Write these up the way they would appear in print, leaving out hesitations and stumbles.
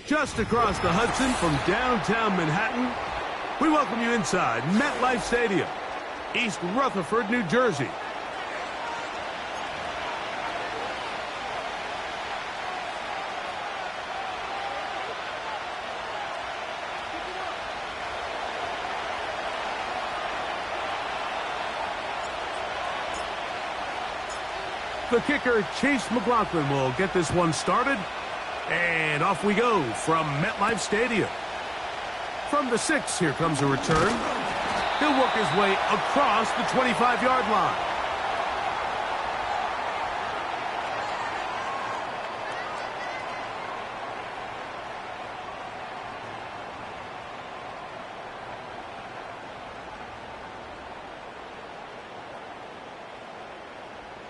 Just across the Hudson from downtown Manhattan, we welcome you inside MetLife Stadium, East Rutherford, New Jersey. The kicker, Chase McLaughlin, will get this one started. And off we go from MetLife Stadium. From the 6, here comes a return. He'll work his way across the 25-yard line.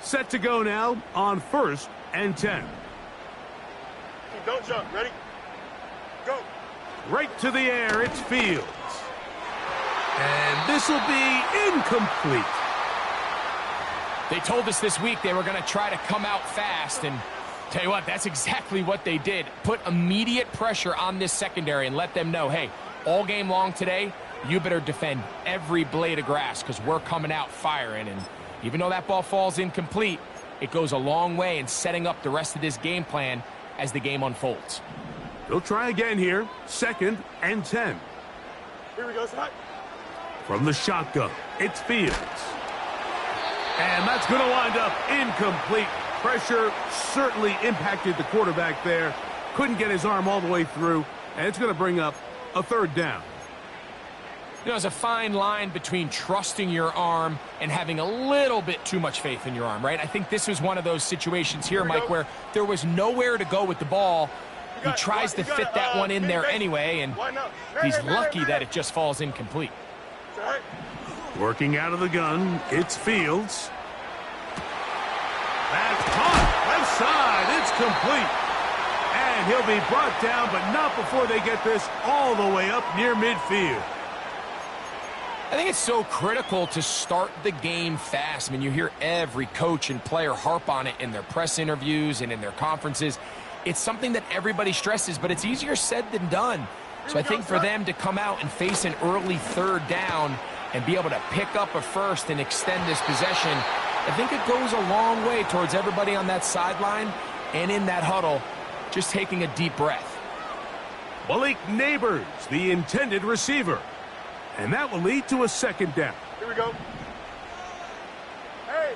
Set to go now on 1st and 10. Don't jump. Ready? Go. Right to the air. It's Fields. And this will be incomplete. They told us this week they were going to try to come out fast, and tell you what, that's exactly what they did. Put immediate pressure on this secondary and let them know, hey, all game long today, you better defend every blade of grass because we're coming out firing. And even though that ball falls incomplete, it goes a long way in setting up the rest of this game plan as the game unfolds. They'll try again here. 2nd and 10. Here we go, Scott. From the shotgun, it's Fields. And that's going to wind up incomplete. Pressure certainly impacted the quarterback there. Couldn't get his arm all the way through. And it's going to bring up a 3rd down. You know, there's a fine line between trusting your arm and having a little bit too much faith in your arm, right? I think this was one of those situations here, Mike, where there was nowhere to go with the ball. He tries to fit that one in there anyway, and he's lucky that it just falls incomplete. Working out of the gun, it's Fields. That's caught. Left side, it's complete. And he'll be brought down, but not before they get this all the way up near midfield. I think it's so critical to start the game fast. I mean, you hear every coach and player harp on it in their press interviews and in their conferences. It's something that everybody stresses, but it's easier said than done. So I think for them to come out and face an early 3rd down and be able to pick up a 1st and extend this possession, I think it goes a long way towards everybody on that sideline and in that huddle just taking a deep breath. Malik Neighbors, the intended receiver. And that will lead to a 2nd down. Here we go. Hey,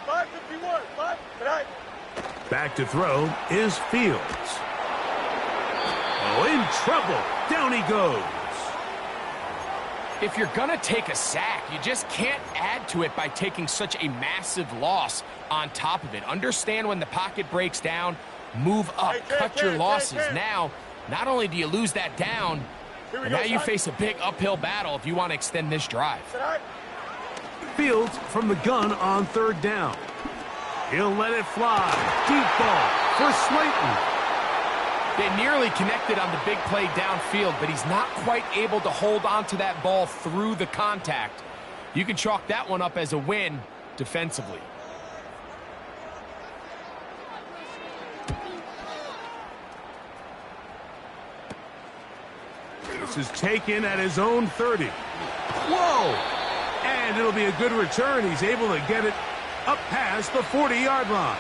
551, 5, tonight. Back to throw is Fields. Oh, in trouble. Down he goes. If you're going to take a sack, you just can't add to it by taking such a massive loss on top of it. Understand when the pocket breaks down, move up, cut your losses. Now, not only do you lose that down, and now you face a big uphill battle if you want to extend this drive. Fields from the gun on 3rd down. He'll let it fly. Deep ball for Slayton. They nearly connected on the big play downfield, but he's not quite able to hold on to that ball through the contact. You can chalk that one up as a win defensively. This is taken at his own 30. Whoa! And it'll be a good return. He's able to get it up past the 40-yard line.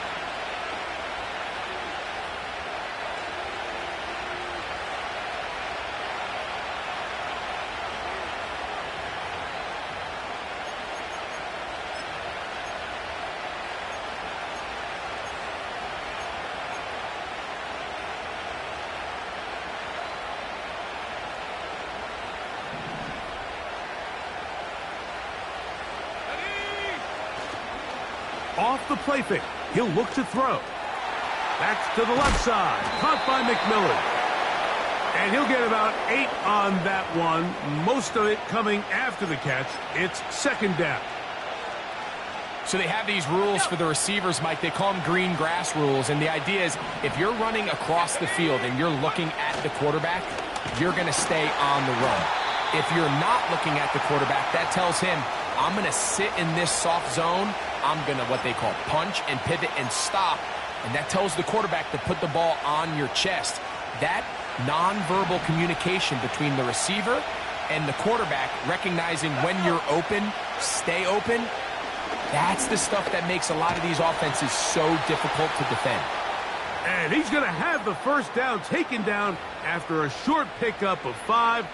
Off the play fake. He'll look to throw. Back to the left side. Caught by McMillan. And he'll get about 8 on that one. Most of it coming after the catch. It's 2nd down. So they have these rules for the receivers, Mike. They call them green grass rules. And the idea is if you're running across the field and you're looking at the quarterback, you're going to stay on the run. If you're not looking at the quarterback, that tells him, I'm going to sit in this soft zone. I'm going to what they call punch and pivot and stop. And that tells the quarterback to put the ball on your chest. that nonverbal communication between the receiver and the quarterback, recognizing when you're open, stay open, that's the stuff that makes a lot of these offenses so difficult to defend. And he's going to have the first down taken down after a short pickup of 5,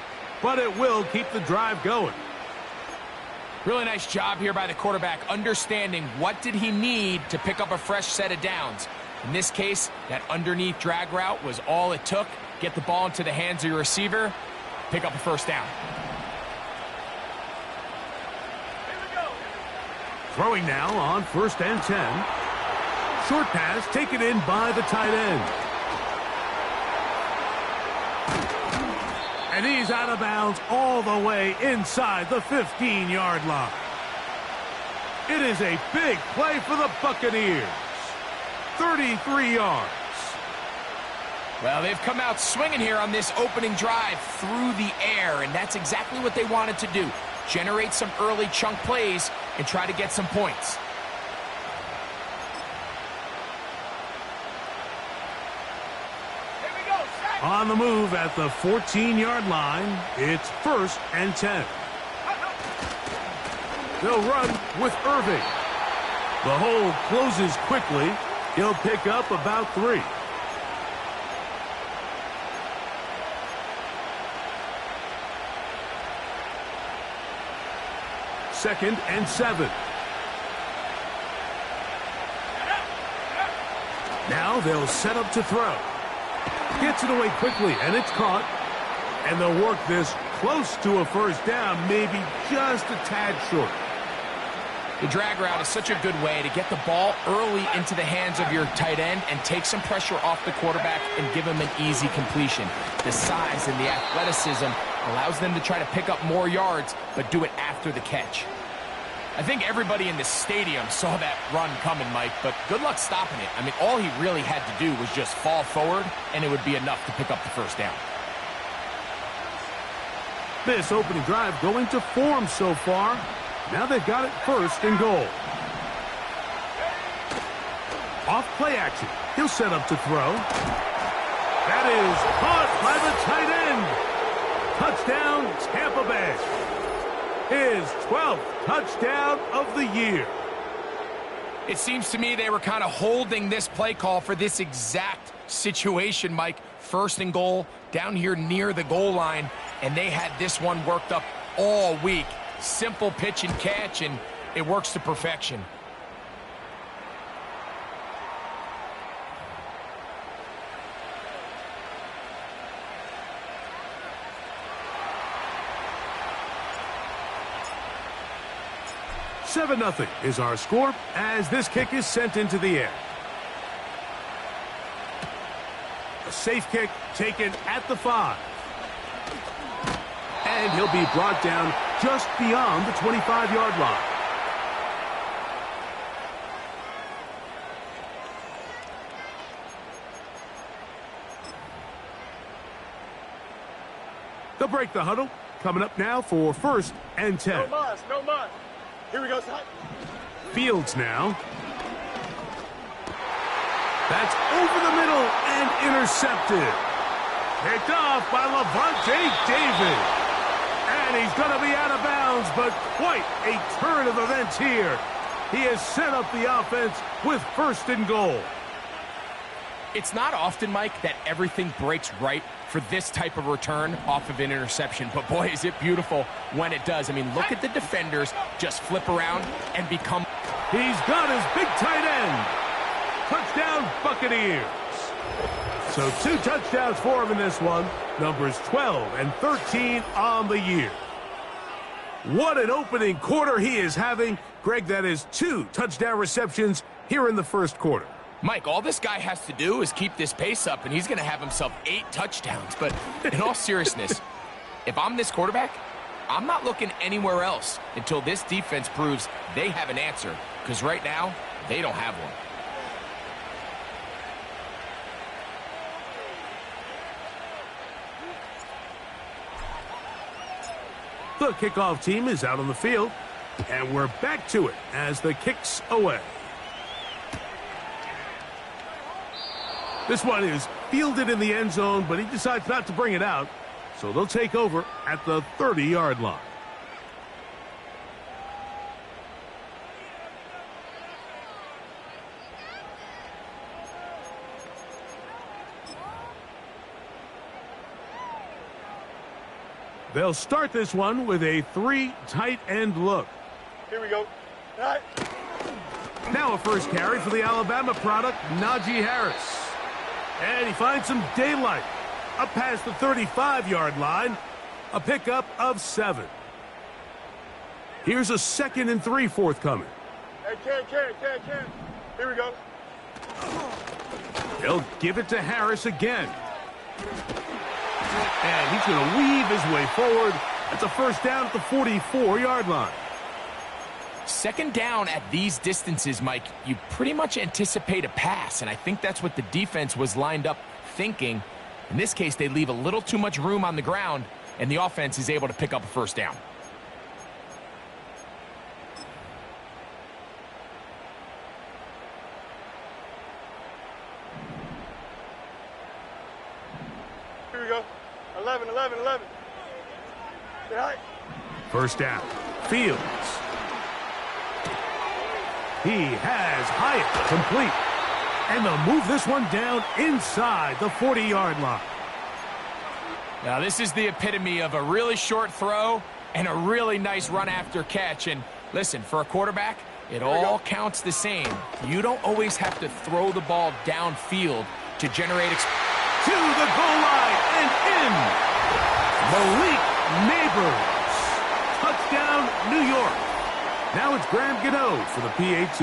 but it will keep the drive going. Really nice job here by the quarterback, understanding what did he need to pick up a fresh set of downs. In this case, that underneath drag route was all it took. Get the ball into the hands of your receiver, pick up a first down. Throwing now on 1st and 10. Short pass taken in by the tight end. And he's out of bounds all the way inside the 15-yard line. It is a big play for the Buccaneers. 33 yards. Well, they've come out swinging here on this opening drive through the air, and that's exactly what they wanted to do. Generate some early chunk plays and try to get some points. On the move at the 14-yard line, it's 1st and 10. They'll run with Irving. The hole closes quickly. He'll pick up about 3. Second and 7. Now they'll set up to throw. Gets it away quickly, and it's caught. And they'll work this close to a first down, maybe just a tad short. The drag route is such a good way to get the ball early into the hands of your tight end and take some pressure off the quarterback and give him an easy completion. The size and the athleticism allows them to try to pick up more yards, but do it after the catch. I think everybody in the stadium saw that run coming, Mike, but good luck stopping it. I mean, all he really had to do was just fall forward, and it would be enough to pick up the first down. This opening drive going to form so far. Now they've got it 1st and goal. Off play action. He'll set up to throw. That is caught by the tight end. Touchdown, Tampa Bay. His 12th touchdown of the year. It seems to me they were kind of holding this play call for this exact situation, Mike. 1st and goal, down here near the goal line, and they had this one worked up all week. Simple pitch and catch, and it works to perfection. Seven 0 is our score as this kick is sent into the air. A safe kick taken at the 5. And he'll be brought down just beyond the 25-yard line. They'll break the huddle. Coming up now for 1st and 10. No mas, no mas. Here we go, son. Fields now. That's over the middle and intercepted. Picked off by Levante David. And he's going to be out of bounds, but quite a turn of events here. He has set up the offense with 1st and goal. It's not often, Mike, that everything breaks right for this type of return off of an interception. But, boy, is it beautiful when it does. I mean, look at the defenders just flip around and become... He's got his big tight end. Touchdown, Buccaneers. So 2 touchdowns for him in this one. Numbers 12 and 13 on the year. What an opening quarter he is having. Greg, that is 2 touchdown receptions here in the 1st quarter. Mike, all this guy has to do is keep this pace up, and he's going to have himself 8 touchdowns. But in all seriousness, if I'm this quarterback, I'm not looking anywhere else until this defense proves they have an answer, because right now, they don't have one. The kickoff team is out on the field, and we're back to it as the kick's away. This one is fielded in the end zone, but he decides not to bring it out. So they'll take over at the 30-yard line. They'll start this one with a 3 tight end look. Here we go. All right. Now a first carry for the Alabama product, Najee Harris. And he finds some daylight. Up past the 35-yard line. A pickup of 7. Here's a 2nd and 3 forthcoming. Hey, Ken. Here we go. They'll give it to Harris again. And he's going to weave his way forward. That's a first down at the 44-yard line. Second down at these distances, Mike, you pretty much anticipate a pass, and I think that's what the defense was lined up thinking. In this case, they leave a little too much room on the ground, and the offense is able to pick up a first down. Here we go. 11. Say hi. First down. Fields. He has Hyatt complete. And they'll move this one down inside the 40-yard line. Now, this is the epitome of a really short throw and a really nice run after catch. And listen, for a quarterback, it all counts the same. You don't always have to throw the ball downfield to generate to the goal line and in. Malik Neighbors. Touchdown, New York. Now it's Graham Gano for the PAT.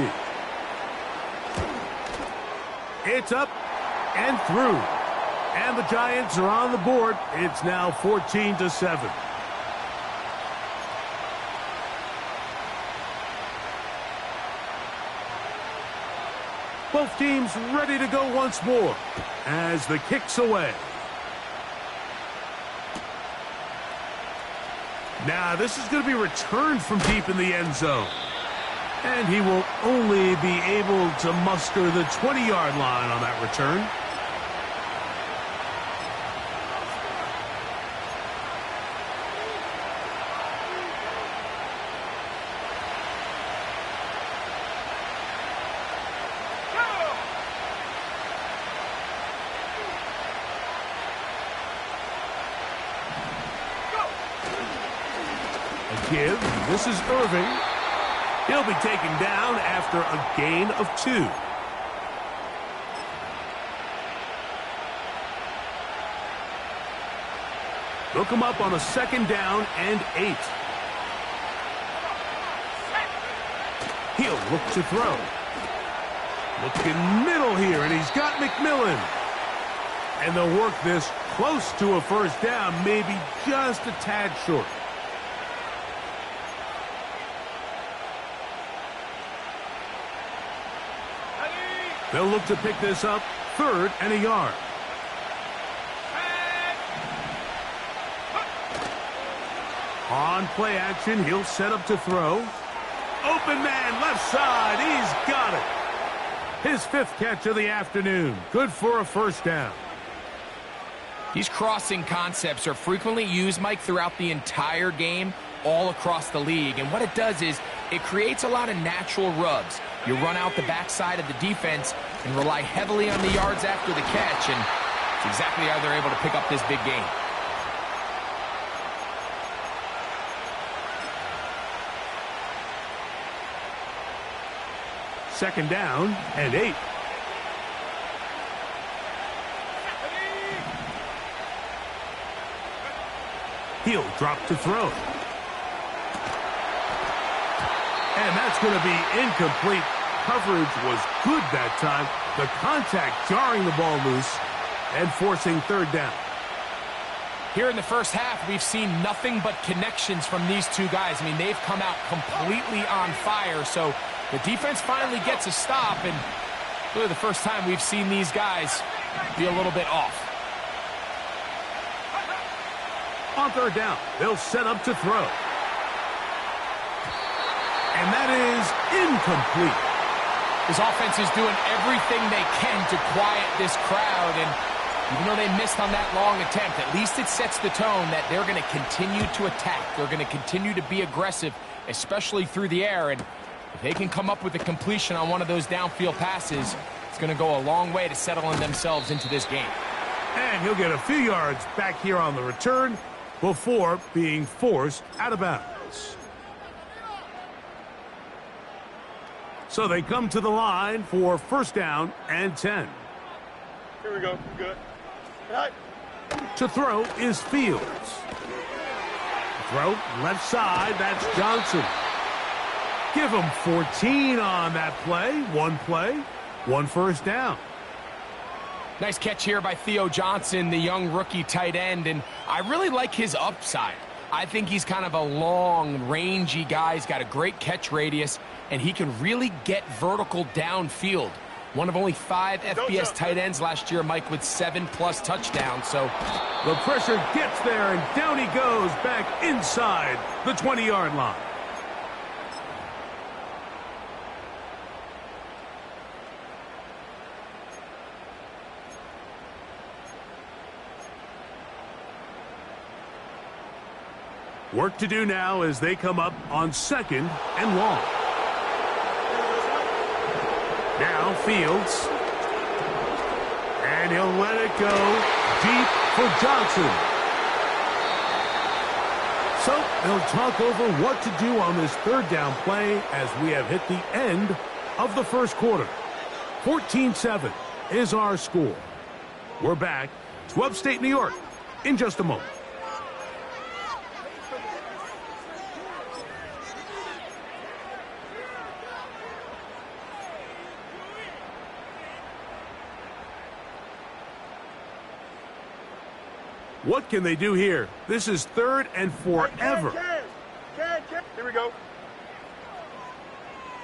It's up and through. And the Giants are on the board. It's now 14-7. Both teams ready to go once more as the kick's away. Now this is going to be returned from deep in the end zone. And he will only be able to muster the 20-yard line on that return. Give. This is Irving. He'll be taken down after a gain of 2. Look him up on a 2nd down and 8. He'll look to throw. Looking middle here, and he's got McMillan. And they'll work this close to a first down, maybe just a tad short. They'll look to pick this up, 3rd and a yard. On play action, he'll set up to throw. Open man, left side, he's got it. His 5th catch of the afternoon. Good for a first down. These crossing concepts are frequently used, Mike, throughout the entire game, all across the league. And what it does is it creates a lot of natural rubs. You run out the backside of the defense and rely heavily on the yards after the catch, and it's exactly how they're able to pick up this big gain. Second down and 8. He'll drop to throw. And that's going to be incomplete. Coverage was good that time. The contact jarring the ball loose and forcing 3rd down. Here in the first half, we've seen nothing but connections from these two guys. I mean, they've come out completely on fire. So the defense finally gets a stop, and really the first time we've seen these guys be a little bit off. On 3rd down, they'll set up to throw. And that is incomplete. This offense is doing everything they can to quiet this crowd, and even though they missed on that long attempt, at least it sets the tone that they're going to continue to attack. They're going to continue to be aggressive, especially through the air, and if they can come up with a completion on one of those downfield passes, it's going to go a long way to settling themselves into this game. And he'll get a few yards back here on the return before being forced out of bounds. So they come to the line for first down and 10. Here we go. Good. Right. To throw is Fields. Throw left side, that's Johnson. Give him 14 on that play, one first down. Nice catch here by Theo Johnson, the young rookie tight end, and I really like his upside. I think he's kind of a long, rangy guy. He's got a great catch radius, and he can really get vertical downfield. One of only 5 FBS tight ends last year, Mike, with 7+ touchdowns. So the pressure gets there, and down he goes back inside the 20-yard line. Work to do now as they come up on 2nd and long. Now Fields. And he'll let it go deep for Johnson. So they'll talk over what to do on this third down play as we have hit the end of the first quarter. 14-7 is our score. We're back to upstate New York in just a moment. What can they do here? This is 3rd and forever. Can. Here we go.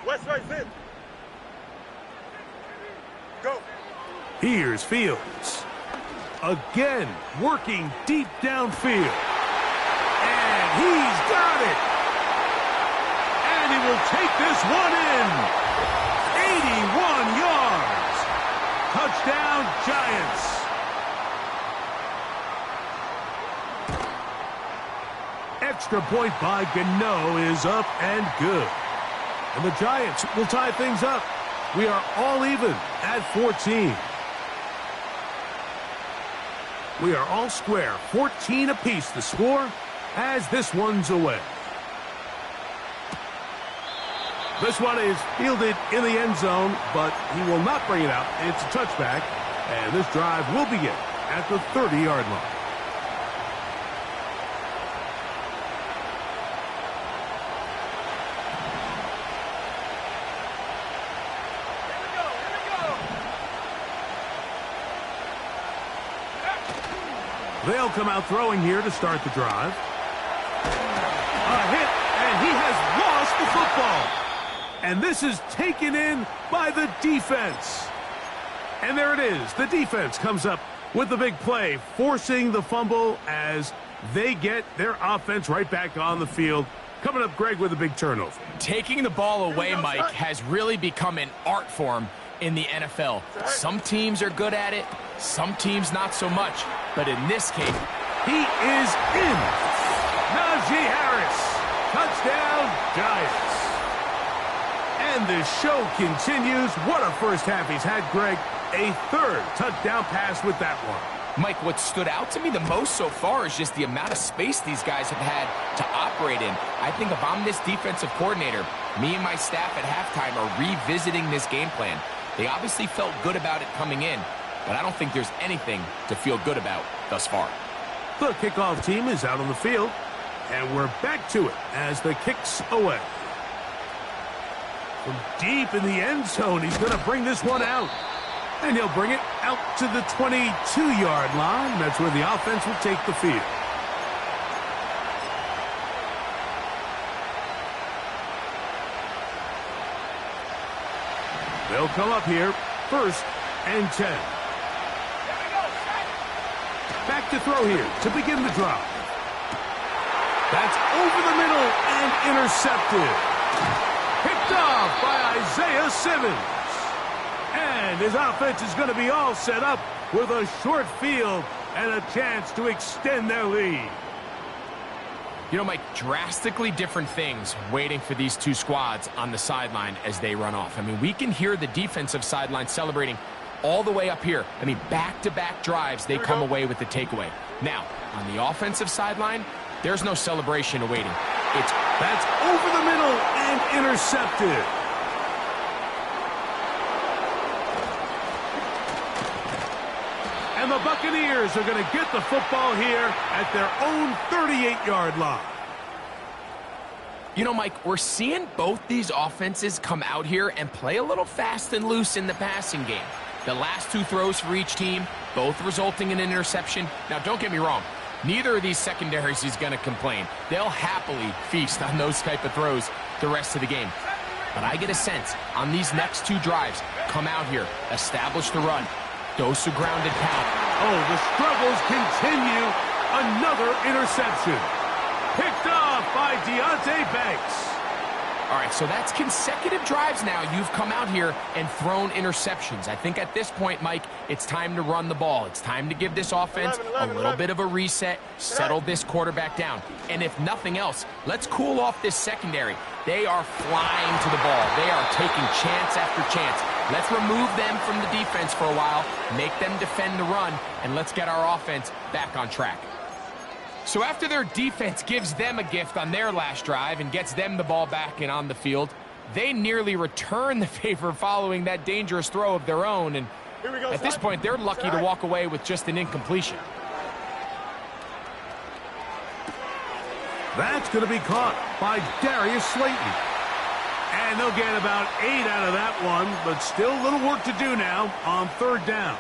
West side in. Go. Here's Fields. Again, working deep downfield. And he's got it. And he will take this one in. 81 yards. Touchdown, Giants. Extra point by Gano is up and good. And the Giants will tie things up. We are all even at 14. We are all square. 14 apiece the score as this one's away. This one is fielded in the end zone, but he will not bring it out. It's a touchback, and this drive will begin at the 30-yard line. They'll come out throwing here to start the drive. A hit, and he has lost the football. And this is taken in by the defense. And there it is. The defense comes up with the big play, forcing the fumble as they get their offense right back on the field. Coming up, Greg, with a big turnover. Taking the ball away, Mike, has really become an art form in the NFL. Some teams are good at it, some teams not so much. But in this case, he is in. Najee Harris. Touchdown, Giants. And the show continues. What a first half he's had, Greg. A 3rd touchdown pass with that one. Mike, what stood out to me the most so far is just the amount of space these guys have had to operate in. I think if I'm this defensive coordinator, me and my staff at halftime are revisiting this game plan. They obviously felt good about it coming in, but I don't think there's anything to feel good about thus far. The kickoff team is out on the field, and we're back to it as the kick's away. From deep in the end zone, he's going to bring this one out. And he'll bring it out to the 22-yard line. That's where the offense will take the field. They'll come up here, 1st and 10. Back to throw here to begin the drive. That's over the middle and intercepted. Picked off by Isaiah Simmons. And his offense is going to be all set up with a short field and a chance to extend their lead. You know, Mike, drastically different things waiting for these two squads on the sideline as they run off. I mean, we can hear the defensive sideline celebrating all the way up here. I mean, back-to-back drives, they come away with the takeaway. Now, on the offensive sideline, there's no celebration awaiting. That's over the middle and intercepted. And the Buccaneers are going to get the football here at their own 38-yard line. You know, Mike, we're seeing both these offenses come out here and play a little fast and loose in the passing game. The last two throws for each team, both resulting in an interception. Now, don't get me wrong. Neither of these secondaries is going to complain. They'll happily feast on those type of throws the rest of the game. But I get a sense on these next two drives, come out here, establish the run, dose of ground and pound. Oh, the struggles continue. Another interception. Picked off by Deonte Banks. All right, so that's consecutive drives now. You've come out here and thrown interceptions. I think at this point, Mike, it's time to run the ball. It's time to give this offense a little bit of a reset, settle this quarterback down. And if nothing else, let's cool off this secondary. They are flying to the ball. They are taking chance after chance. Let's remove them from the defense for a while, make them defend the run, and let's get our offense back on track. So after their defense gives them a gift on their last drive and gets them the ball back and on the field, they nearly return the favor following that dangerous throw of their own. And at this point, they're lucky to walk away with just an incompletion. That's going to be caught by Darius Slayton. And they'll get about 8 out of that one, but still a little work to do now on third down.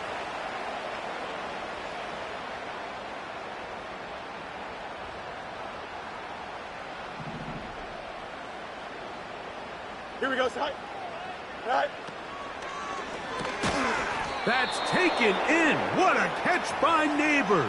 Here we go, side. Right. That's taken in. What a catch by Neighbors.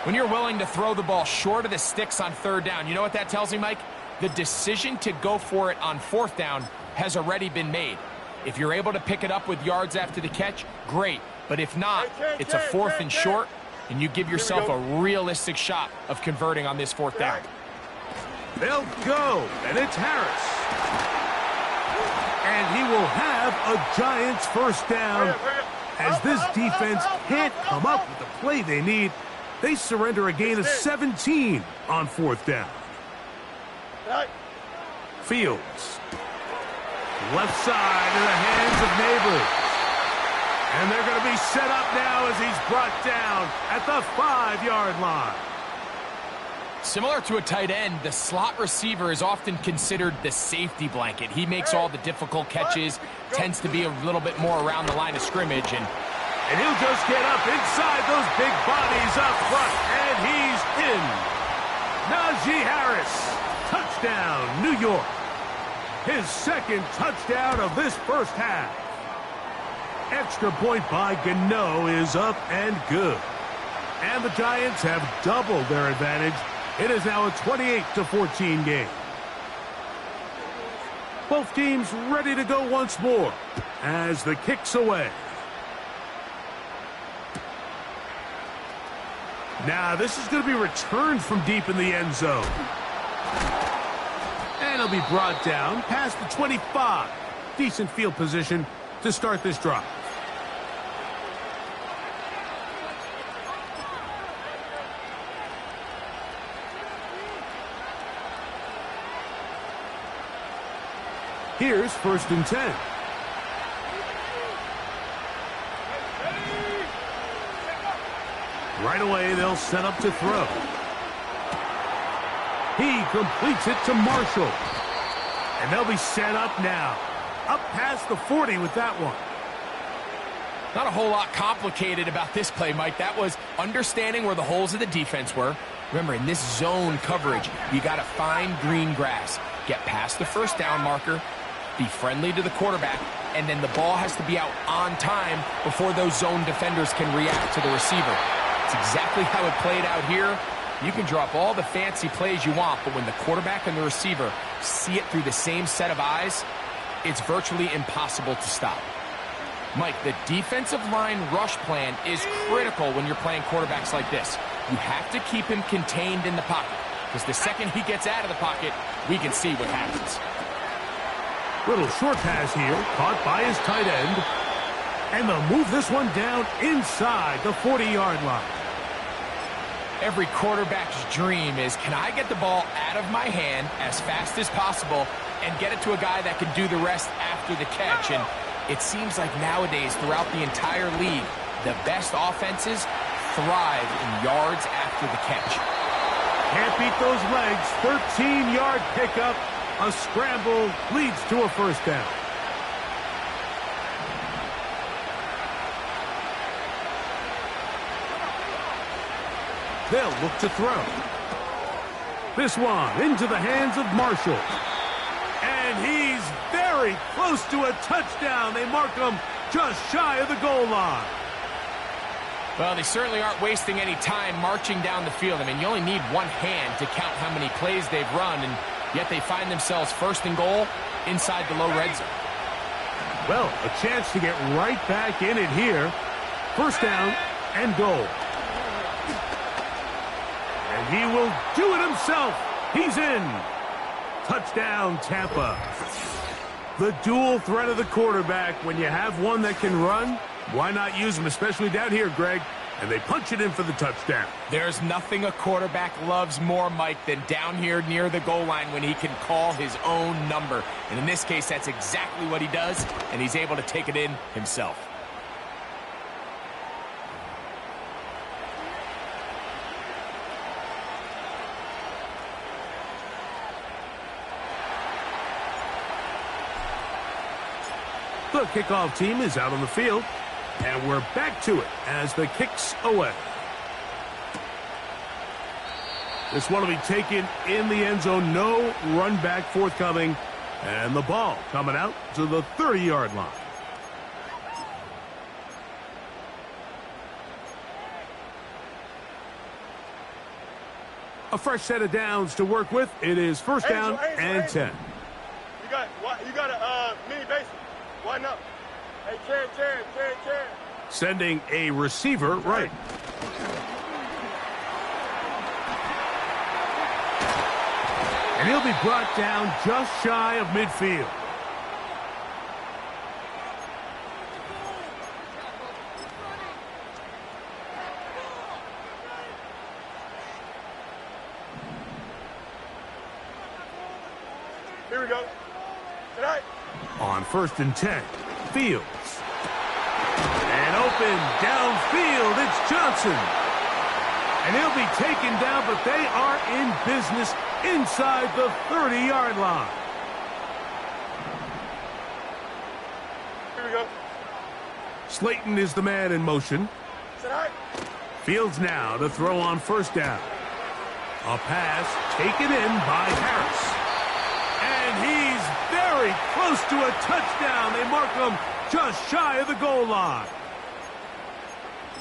When you're willing to throw the ball short of the sticks on third down, you know what that tells me, Mike? The decision to go for it on fourth down has already been made. If you're able to pick it up with yards after the catch, great. But if not, it's a fourth and short, and you give yourself a realistic shot of converting on this fourth down. They'll go, and it's Harris. And he will have a Giants first down. As this defense can't come up with the play they need, they surrender a gain of 17 on fourth down. Fields. Left side in the hands of Neighbors. And they're going to be set up now as he's brought down at the 5-yard line. Similar to a tight end, the slot receiver is often considered the safety blanket. He makes all the difficult catches, tends to be a little bit more around the line of scrimmage. And he'll just get up inside those big bodies up front, and he's in. Najee Harris, touchdown, New York. His second touchdown of this first half. Extra point by Gano is up and good. And the Giants have doubled their advantage. It is now a 28-14 game. Both teams ready to go once more as the kick's away. Now this is going to be returned from deep in the end zone. And it'll be brought down past the 25. Decent field position to start this drive. Here's 1st and 10. Right away, they'll set up to throw. He completes it to Marshall. And they'll be set up now. Up past the 40 with that one. Not a whole lot complicated about this play, Mike. That was understanding where the holes of the defense were. Remember, in this zone coverage, you got to find green grass. Get past the first down marker. Be friendly to the quarterback, and then the ball has to be out on time before those zone defenders can react to the receiver. It's exactly how it played out here. You can drop all the fancy plays you want, but when the quarterback and the receiver see it through the same set of eyes, it's virtually impossible to stop. Mike, the defensive line rush plan is critical when you're playing quarterbacks like this. You have to keep him contained in the pocket, because the second he gets out of the pocket, we can see what happens. Little short pass here, caught by his tight end. And they'll move this one down inside the 40-yard line. Every quarterback's dream is, can I get the ball out of my hand as fast as possible and get it to a guy that can do the rest after the catch? And it seems like nowadays, throughout the entire league, the best offenses thrive in yards after the catch. Can't beat those legs. 13-yard pickup. A scramble leads to a first down. They'll look to throw. This one into the hands of Marshall. And he's very close to a touchdown. They mark him just shy of the goal line. Well, they certainly aren't wasting any time marching down the field. I mean, you only need one hand to count how many plays they've run, and yet they find themselves first and goal inside the low red zone. Well, a chance to get right back in it here. First down and goal. And he will do it himself. He's in. Touchdown, Tampa. The dual threat of the quarterback. When you have one that can run, why not use him, especially down here, Greg? And they punch it in for the touchdown. There's nothing a quarterback loves more, Mike, than down here near the goal line when he can call his own number. And in this case, that's exactly what he does, and he's able to take it in himself. The kickoff team is out on the field, and we're back to it as the kick's away. This one will be taken in the end zone. No run back forthcoming, and the ball coming out to the 30-yard line. A fresh set of downs to work with. It is first down and 10. You got a mini base. Why not? Hey, chair. Sending a receiver right. And he'll be brought down just shy of midfield. Here we go. Tonight. On first and 10, Fields. And open downfield, it's Johnson. And he'll be taken down, but they are in business inside the 30-yard line. Here we go. Slayton is the man in motion. Tonight. Fields now to throw on first down. A pass taken in by Harris. And he's very close to a touchdown. They mark him just shy of the goal line.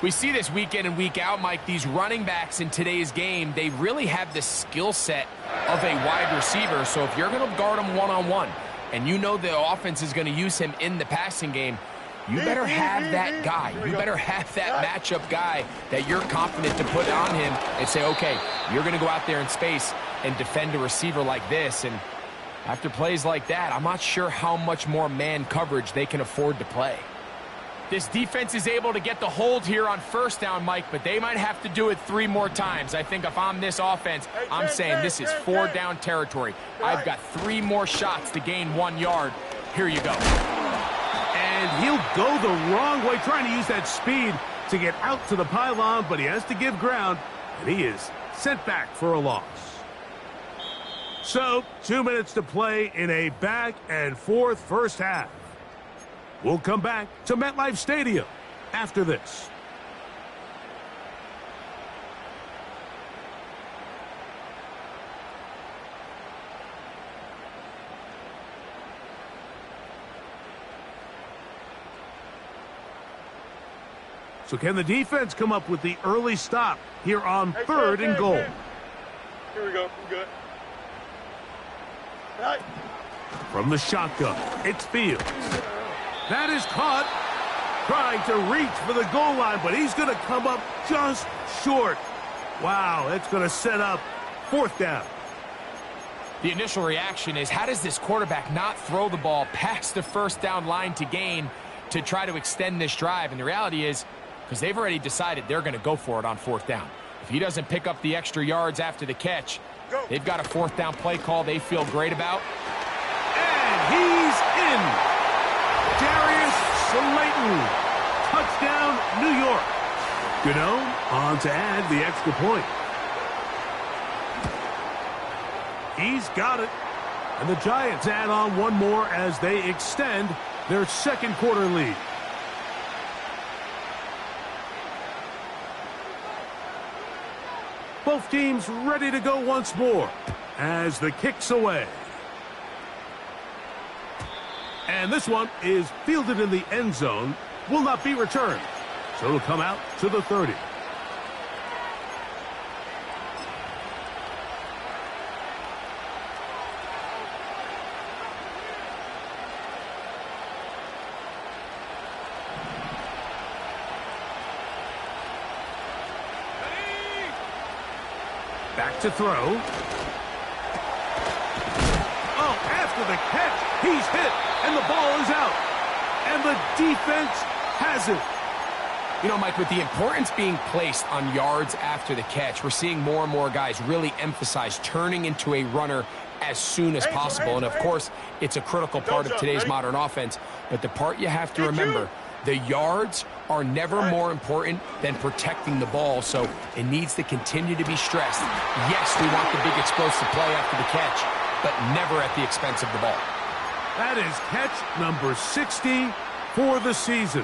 We see this week in and week out, Mike. These running backs in today's game, they really have the skill set of a wide receiver. So if you're going to guard him one-on-one and you know the offense is going to use him in the passing game, you better have that guy. You better have that matchup guy that you're confident to put on him and say, okay, you're going to go out there in space and defend a receiver like this. And after plays like that, I'm not sure how much more man coverage they can afford to play. This defense is able to get the hold here on first down, Mike, but they might have to do it 3 more times. I think if I'm this offense, I'm saying this is 4 down territory. I've got 3 more shots to gain 1 yard. Here you go. And he'll go the wrong way, trying to use that speed to get out to the pylon, but he has to give ground, and he is sent back for a loss. So, 2 minutes to play in a back-and-forth first half. We'll come back to MetLife Stadium after this. So can the defense come up with the early stop here on third and goal? Here we go. We're good. Right. From the shotgun, it's Fields. That is caught, trying to reach for the goal line, but he's going to come up just short. Wow, it's going to set up 4th down. The initial reaction is, how does this quarterback not throw the ball past the 1st down line to gain to try to extend this drive? And the reality is, because they've already decided they're going to go for it on 4th down. If he doesn't pick up the extra yards after the catch, they've got a 4th down play call they feel great about. And he's in. Darius Slayton. Touchdown, New York. Gano on to add the extra point. He's got it. And the Giants add on one more as they extend their 2nd quarter lead. Both teams ready to go once more as the kick's away. And this one is fielded in the end zone, will not be returned. So it'll come out to the 30. Back to throw. Oh, after the catch, he's hit, and the ball is out. And the defense has it. You know, Mike, with the importance being placed on yards after the catch, we're seeing more and more guys really emphasize turning into a runner as soon as possible. And, of course, it's a critical part of today's modern offense. But the part you have to remember, the yards are never more important than protecting the ball, so it needs to continue to be stressed. Yes, we want the big explosive play after the catch, but never at the expense of the ball. That is catch number 60 for the season.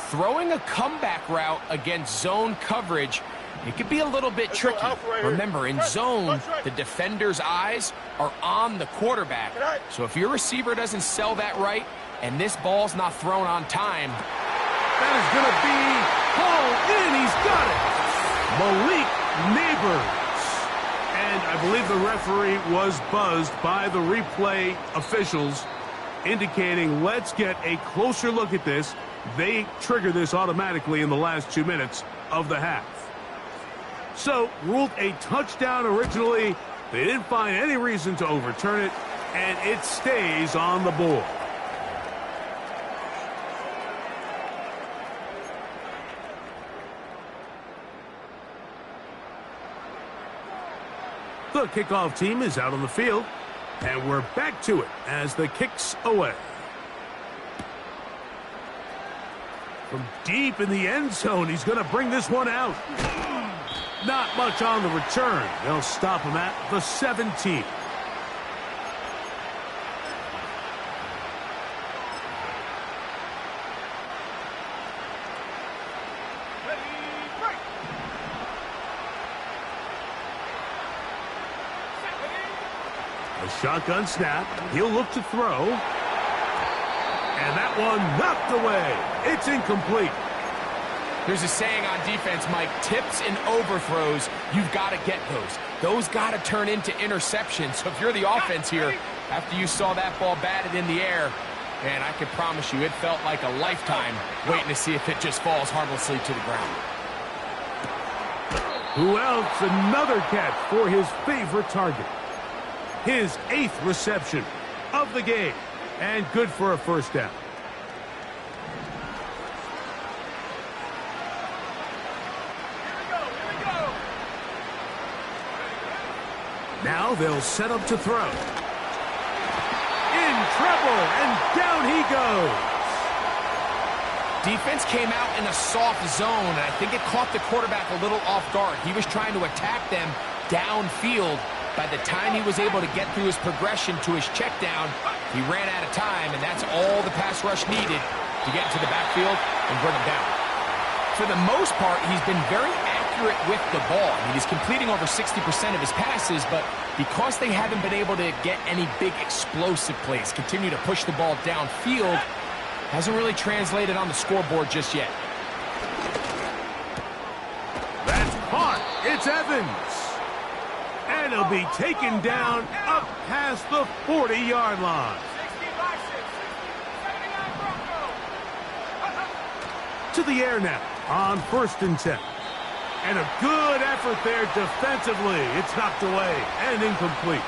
Throwing a comeback route against zone coverage, it could be a little bit tricky. Remember, in zone, the defender's eyes are on the quarterback. So if your receiver doesn't sell that right, and this ball's not thrown on time, that is going to be hauled in. He's got it. Malik Neighbors. And I believe the referee was buzzed by the replay officials, indicating let's get a closer look at this. They trigger this automatically in the last 2 minutes of the half. So, ruled a touchdown originally. They didn't find any reason to overturn it, and it stays on the board. The kickoff team is out on the field, and we're back to it as the kick's away. From deep in the end zone, he's going to bring this one out. Not much on the return. They'll stop him at the 17. A shotgun snap. He'll look to throw. And that one knocked away. It's incomplete. There's a saying on defense, Mike, tips and overthrows, you've got to get those. Those got to turn into interceptions. So if you're the offense here, after you saw that ball batted in the air, man, I can promise you it felt like a lifetime waiting to see if it just falls harmlessly to the ground. Who else? Another catch for his favorite target. His 8th reception of the game. And good for a first down. Now they'll set up to throw. In trouble, and down he goes. Defense came out in a soft zone, and I think it caught the quarterback a little off guard. He was trying to attack them downfield. By the time he was able to get through his progression to his check down, he ran out of time, and that's all the pass rush needed to get into the backfield and bring him down. For the most part, he's been very accurate with the ball. I mean, he's completing over 60% of his passes, but because they haven't been able to get any big explosive plays, continue to push the ball downfield, hasn't really translated on the scoreboard just yet. That's caught. It's Evans. And he'll be taken down up past the 40-yard line. to the air now on 1st and 10. And a good effort there defensively. It's knocked away and incomplete.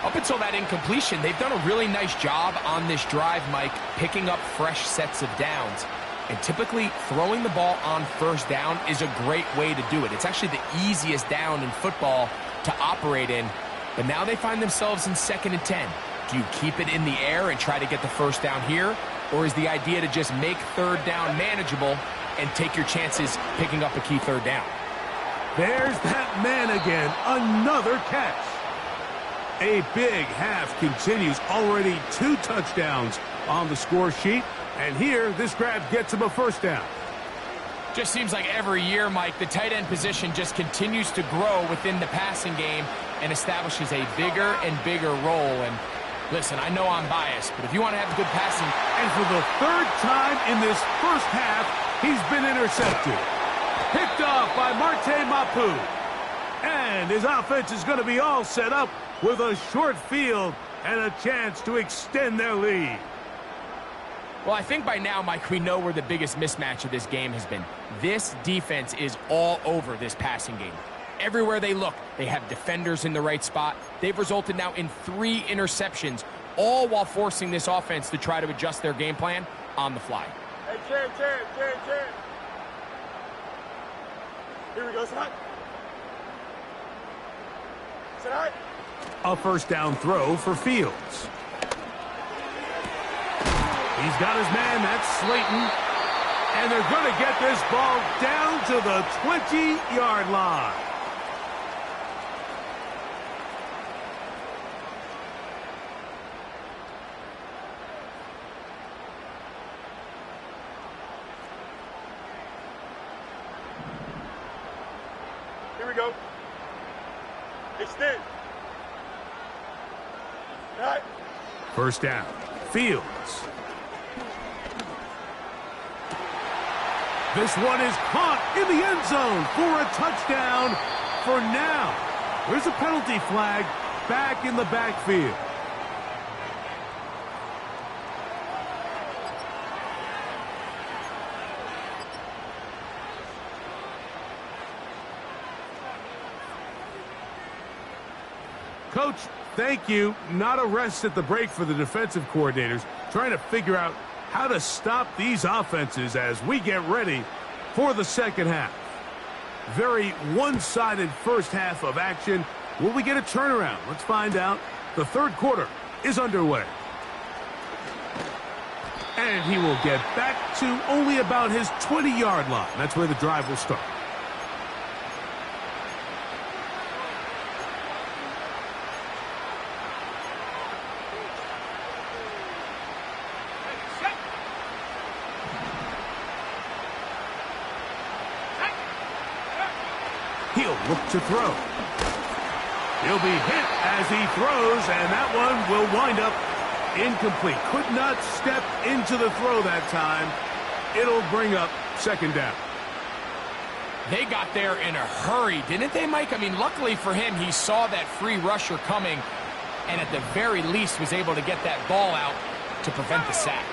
Up until that incompletion, they've done a really nice job on this drive, Mike, picking up fresh sets of downs. And typically, throwing the ball on 1st down is a great way to do it. It's actually the easiest down in football to operate in. But now they find themselves in 2nd and 10. Do you keep it in the air and try to get the 1st down here? Or is the idea to just make 3rd down manageable and take your chances picking up a key 3rd down? There's that man again. Another catch. A big half continues. Already 2 touchdowns on the score sheet. And here, this grab gets him a 1st down. Just seems like every year, Mike, the tight end position just continues to grow within the passing game and establishes a bigger and bigger role. And listen, I know I'm biased, but if you want to have good passing... And for the 3rd time in this first half, he's been intercepted. Picked off by Marte Mapu. And his offense is going to be all set up with a short field and a chance to extend their lead. Well, I think by now, Mike, we know where the biggest mismatch of this game has been. This defense is all over this passing game. Everywhere they look, they have defenders in the right spot. They've resulted now in 3 interceptions, all while forcing this offense to try to adjust their game plan on the fly. Hey, Chen. Here we go, son. Tonight. A 1st down throw for Fields. He's got his man, that's Slayton. And they're going to get this ball down to the 20-yard line. Here we go. Extend. All right. 1st down. Fields. This one is caught in the end zone for a touchdown for now. There's a penalty flag back in the backfield. Coach, thank you. Not a rest at the break for the defensive coordinators, trying to figure out how to stop these offenses as we get ready for the 2nd half. Very one-sided first half of action. Will we get a turnaround? Let's find out. The 3rd quarter is underway. And he will get back to only about his 20-yard line. That's where the drive will start. He'll look to throw. He'll be hit as he throws, and that one will wind up incomplete. Could not step into the throw that time. It'll bring up 2nd down. They got there in a hurry, didn't they, Mike? I mean, luckily for him, he saw that free rusher coming, and at the very least was able to get that ball out to prevent the sack.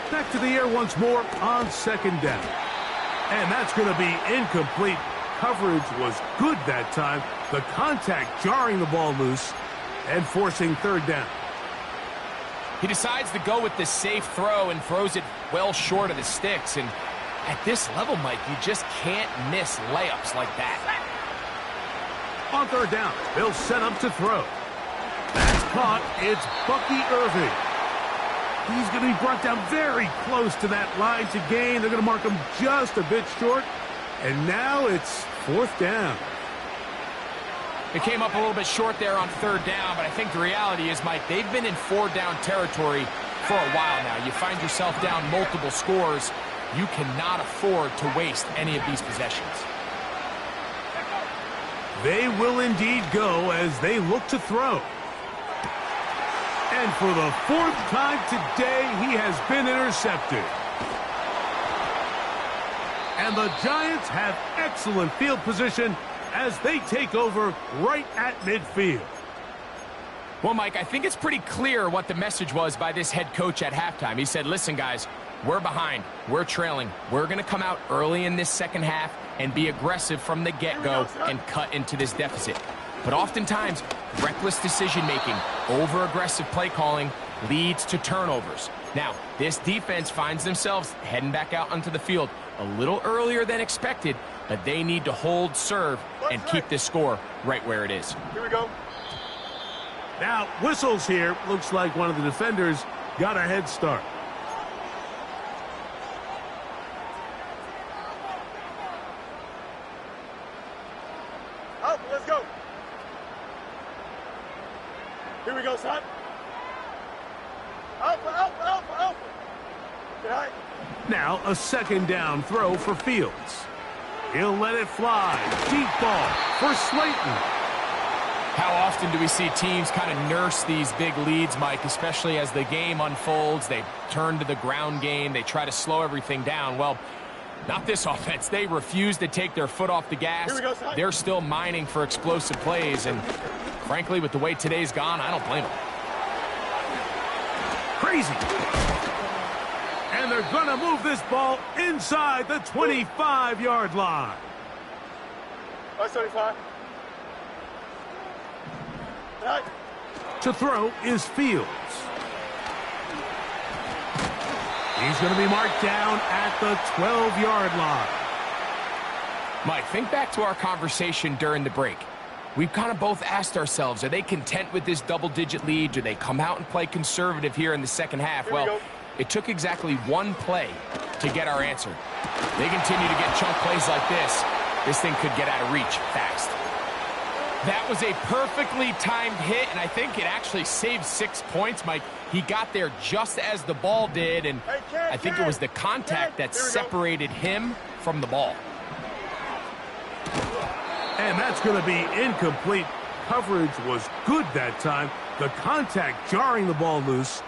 Back to the air once more on 2nd down. And that's going to be incomplete. Coverage was good that time. The contact jarring the ball loose and forcing 3rd down. He decides to go with the safe throw and throws it well short of the sticks. And at this level, Mike, you just can't miss layups like that. On 3rd down, they'll set up to throw. That's caught. It's Bucky Irving. He's going to be brought down very close to that line to gain. They're going to mark him just a bit short. And now it's 4th down. It came up a little bit short there on 3rd down, but I think the reality is, Mike, they've been in 4-down territory for a while now. You find yourself down multiple scores. You cannot afford to waste any of these possessions. They will indeed go as they look to throw. And for the 4th time today, he has been intercepted. And the Giants have excellent field position as they take over right at midfield. Well, Mike, I think it's pretty clear what the message was by this head coach at halftime. He said, listen, guys, we're behind. We're trailing. We're going to come out early in this second half and be aggressive from the get-go and cut into this deficit. But oftentimes, reckless decision-making, over-aggressive play calling leads to turnovers. Now, this defense finds themselves heading back out onto the field a little earlier than expected, but they need to hold serve and keep this score right where it is. Here we go. Now, whistles here. Looks like one of the defenders got a head start. Up, let's go. Here we go, son. Up. Good night. Now, a second down throw for Fields. He'll let it fly. Deep ball for Slayton. How often do we see teams kind of nurse these big leads, Mike, especially as the game unfolds? They turn to the ground game. They try to slow everything down. Well, not this offense. They refuse to take their foot off the gas. Here we go, son. They're still mining for explosive plays, and frankly, with the way today's gone, I don't blame them. Crazy. And they're going to move this ball inside the 25-yard line. That's 35. Good night. To throw is Fields. He's going to be marked down at the 12-yard line. Mike, think back to our conversation during the break. We've kind of both asked ourselves, are they content with this double-digit lead? Do they come out and play conservative here in the second half? Well, it took exactly one play to get our answer. They continue to get chunk plays like this. This thing could get out of reach fast. That was a perfectly timed hit, and I think it actually saved 6 points, Mike. He got there just as the ball did, and I think it was the contact that separated him from the ball. And that's going to be incomplete. Coverage was good that time. The contact jarring the ball loose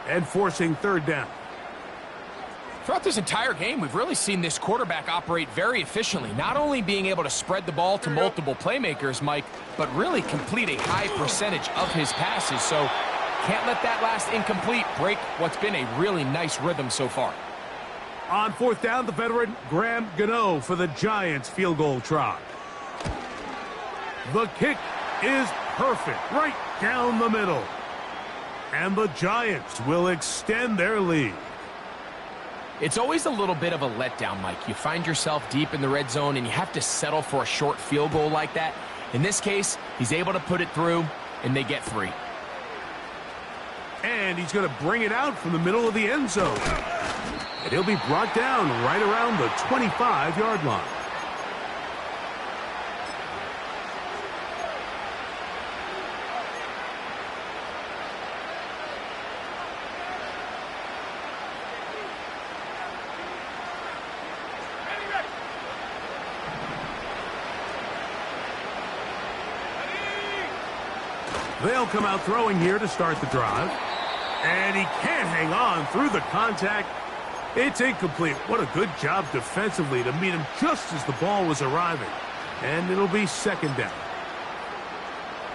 and forcing third down. Throughout this entire game, we've really seen this quarterback operate very efficiently, not only being able to spread the ball to multiple playmakers, Mike, but really complete a high percentage of his passes. So can't let that last incomplete break what's been a really nice rhythm so far. On fourth down, the veteran Graham Gano for the Giants field goal try. The kick is perfect, right down the middle. And the Giants will extend their lead. It's always a little bit of a letdown, Mike. You find yourself deep in the red zone and you have to settle for a short field goal like that. In this case, he's able to put it through, and they get 3. And he's going to bring it out from the middle of the end zone. And he'll be brought down right around the 25-yard line. They'll come out throwing here to start the drive. And he can't hang on through the contact. It's incomplete. What a good job defensively to meet him just as the ball was arriving. And it'll be second down.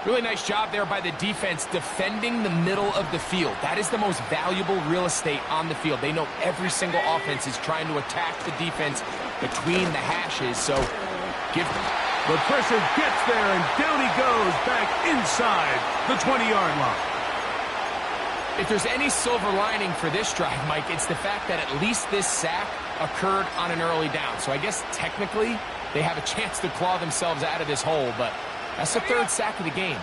Really nice job there by the defense defending the middle of the field. That is the most valuable real estate on the field. They know every single offense is trying to attack the defense between the hashes. So give them. The pressure gets there, and down he goes back inside the 20-yard line. If there's any silver lining for this drive, Mike, it's the fact that at least this sack occurred on an early down. So I guess technically they have a chance to claw themselves out of this hole, but that's the third sack of the game.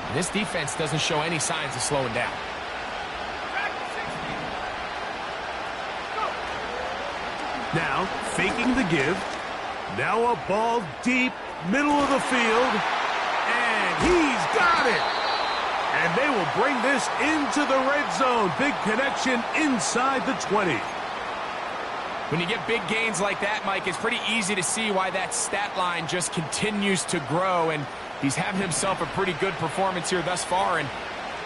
And this defense doesn't show any signs of slowing down. Now, faking the give. Now a ball deep, middle of the field, and he's got it. And they will bring this into the red zone. Big connection inside the 20. When you get big gains like that, Mike, it's pretty easy to see why that stat line just continues to grow, and he's having himself a pretty good performance here thus far, and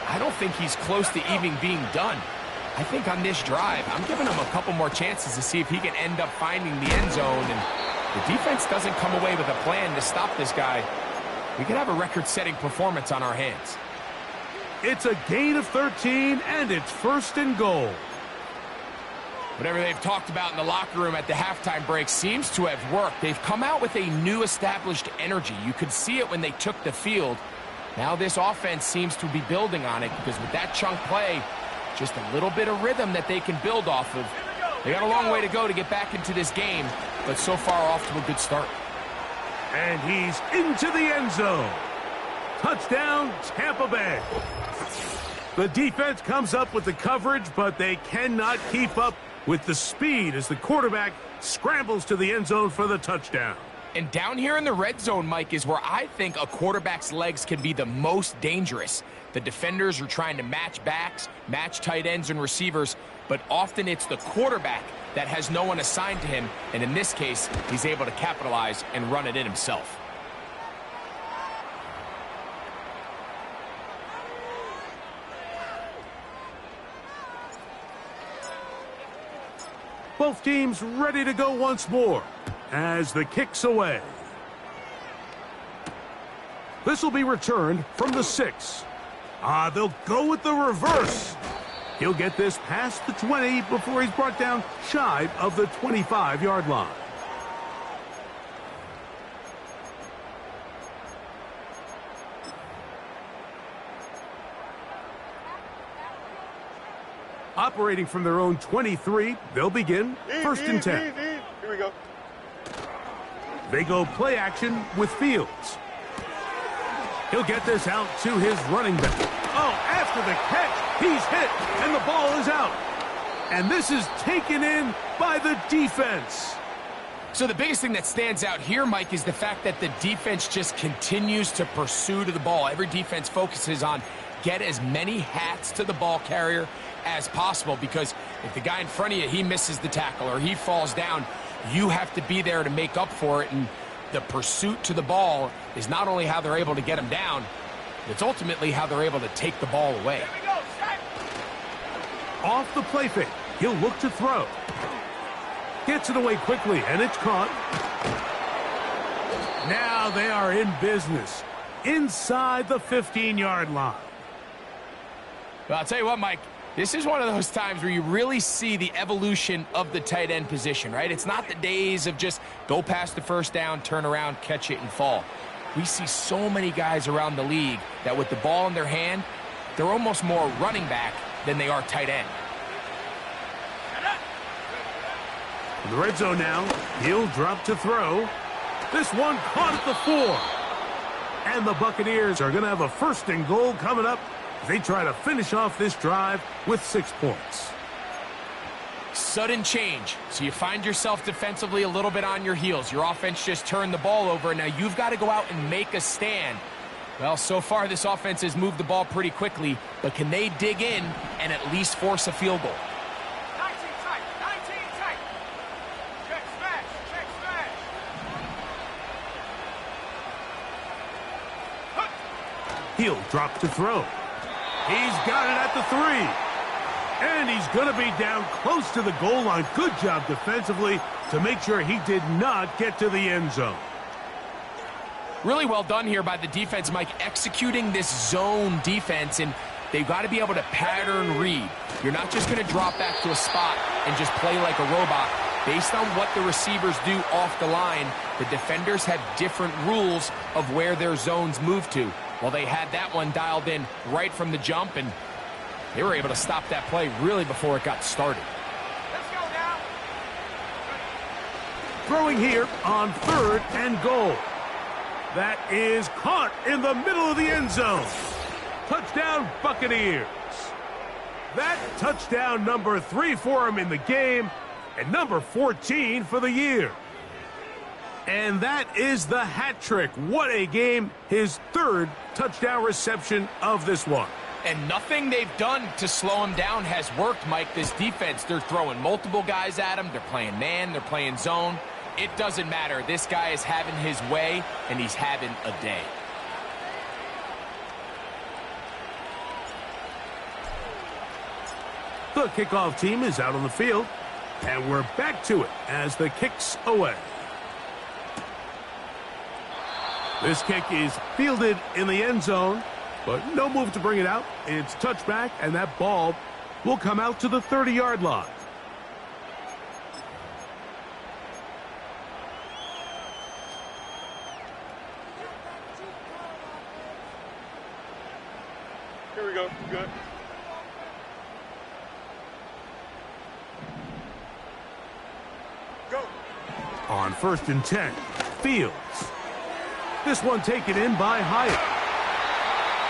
I don't think he's close to even being done. I think on this drive, I'm giving him a couple more chances to see if he can end up finding the end zone, and the defense doesn't come away with a plan to stop this guy. We could have a record-setting performance on our hands. It's a gain of 13, and it's 1st and goal. Whatever they've talked about in the locker room at the halftime break seems to have worked. They've come out with a new established energy. You could see it when they took the field. Now this offense seems to be building on it because with that chunk play, just a little bit of rhythm that they can build off of. They got a long way to go to get back into this game, but so far off to a good start. And he's into the end zone. Touchdown, Tampa Bay. The defense comes up with the coverage, but they cannot keep up with the speed as the quarterback scrambles to the end zone for the touchdown. And down here in the red zone, Mike, is where I think a quarterback's legs can be the most dangerous. The defenders are trying to match backs, match tight ends and receivers, but often it's the quarterback that has no one assigned to him, and in this case, he's able to capitalize and run it in himself. Both teams ready to go once more as the kick's away. This will be returned from the 6. They'll go with the reverse. He'll get this past the 20 before he's brought down shy of the 25-yard line. Operating from their own 23, they'll begin 1st and 10. Here we go. They go play action with Fields. He'll get this out to his running back. Oh, after the catch, he's hit, and the ball is out. And this is taken in by the defense. So the biggest thing that stands out here, Mike, is the fact that the defense just continues to pursue to the ball. Every defense focuses on get as many hats to the ball carrier as possible, because if the guy in front of you, he misses the tackle or he falls down, you have to be there to make up for it. And the pursuit to the ball is not only how they're able to get him down, it's ultimately how they're able to take the ball away. Off the play fake, he'll look to throw. Gets it away quickly, and it's caught. Now they are in business inside the 15-yard line. Well, I'll tell you what, Mike, this is one of those times where you really see the evolution of the tight end position, right? It's not the days of just go past the first down, turn around, catch it, and fall. We see so many guys around the league that with the ball in their hand, they're almost more running back than they are tight end. In the red zone now, he'll drop to throw. This one caught at the 4. And the Buccaneers are going to have a 1st and goal coming up. They try to finish off this drive with 6 points. Sudden change. So you find yourself defensively a little bit on your heels. Your offense just turned the ball over, and now you've got to go out and make a stand. Well, so far this offense has moved the ball pretty quickly, but can they dig in and at least force a field goal? 19 tight. Check smash. He'll drop to throw. He's got it at the 3. And he's going to be down close to the goal line. Good job defensively to make sure he did not get to the end zone. Really well done here by the defense, Mike, executing this zone defense, and they've got to be able to pattern read. You're not just going to drop back to a spot and just play like a robot. Based on what the receivers do off the line, the defenders have different rules of where their zones move to. Well, they had that one dialed in right from the jump, and they were able to stop that play really before it got started. Let's go now. Throwing here on 3rd and goal. That is caught in the middle of the end zone. Touchdown, Buccaneers. That touchdown number 3 for him in the game, and number 14 for the year. And that is the hat trick. What a game. His 3rd touchdown reception of this one. And nothing they've done to slow him down has worked, Mike. This defense, they're throwing multiple guys at him. They're playing man. They're playing zone. It doesn't matter. This guy is having his way, and he's having a day. The kickoff team is out on the field, and we're back to it as the kick's away. This kick is fielded in the end zone, But no move to bring it out. It's touchback, and that ball will come out to the 30-yard line. Here we go. Good. Go. On 1st and 10, Fields. This one taken in by Hyatt.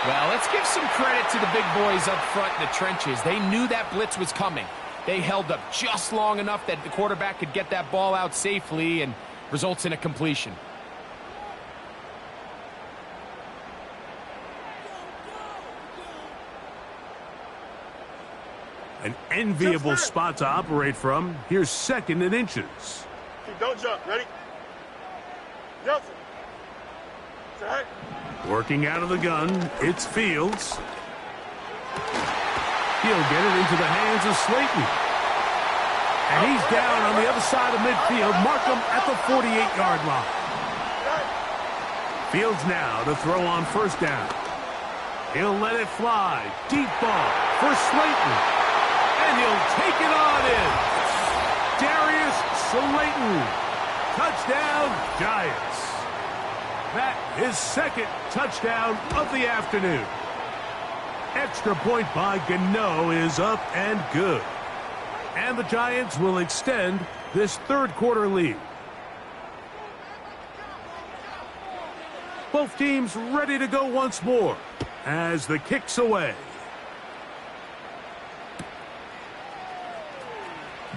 Well, let's give some credit to the big boys up front in the trenches. They knew that blitz was coming. They held up just long enough that the quarterback could get that ball out safely and results in a completion. An enviable spot to operate from. Here's 2nd and inches. Don't jump. Ready? Nelson. Say hey. Working out of the gun, it's Fields. He'll get it into the hands of Slayton. And he's down on the other side of midfield. Mark him at the 48-yard line. Fields now to throw on 1st down. He'll let it fly. Deep ball for Slayton. And he'll take it on in. Darius Slayton. Touchdown, Giants. That is 2nd touchdown of the afternoon. Extra point by Gano is up and good. And the Giants will extend this 3rd quarter lead. Both teams ready to go once more as the kick's away.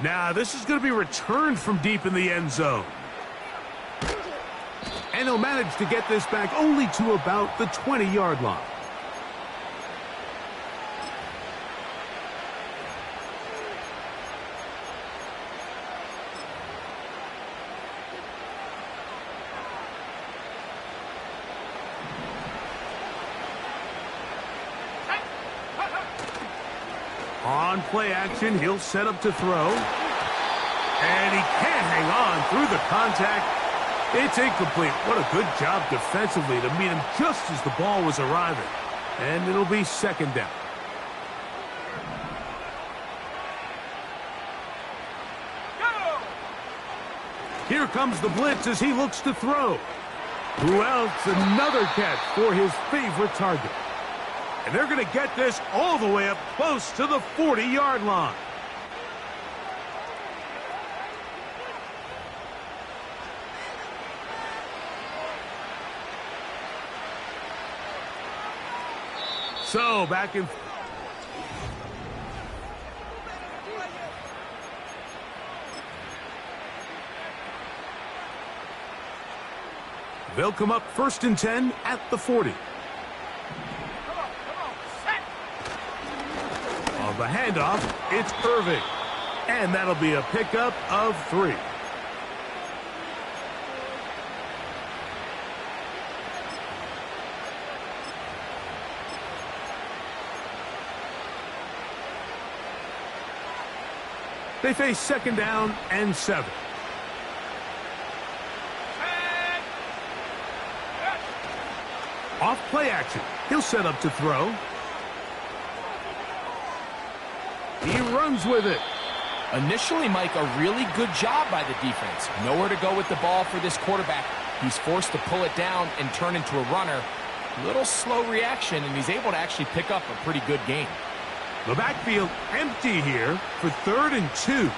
Now, this is going to be returned from deep in the end zone. And he'll manage to get this back only to about the 20-yard line. On play action, he'll set up to throw. And he can't hang on through the contact. It's incomplete. What a good job defensively to meet him just as the ball was arriving. And it'll be 2nd down. Go! Here comes the blitz as he looks to throw. Who else? Another catch for his favorite target. And they're going to get this all the way up close to the 40-yard line. So, back in... They'll come up 1st and 10 at the 40. On the handoff, it's Irving. And that'll be a pickup of 3. They face 2nd down and 7. Off play action. He'll set up to throw. He runs with it. Initially, Mike, a really good job by the defense. Nowhere to go with the ball for this quarterback. He's forced to pull it down and turn into a runner. Little slow reaction, and he's able to actually pick up a pretty good gain. The backfield empty here for 3rd and 2.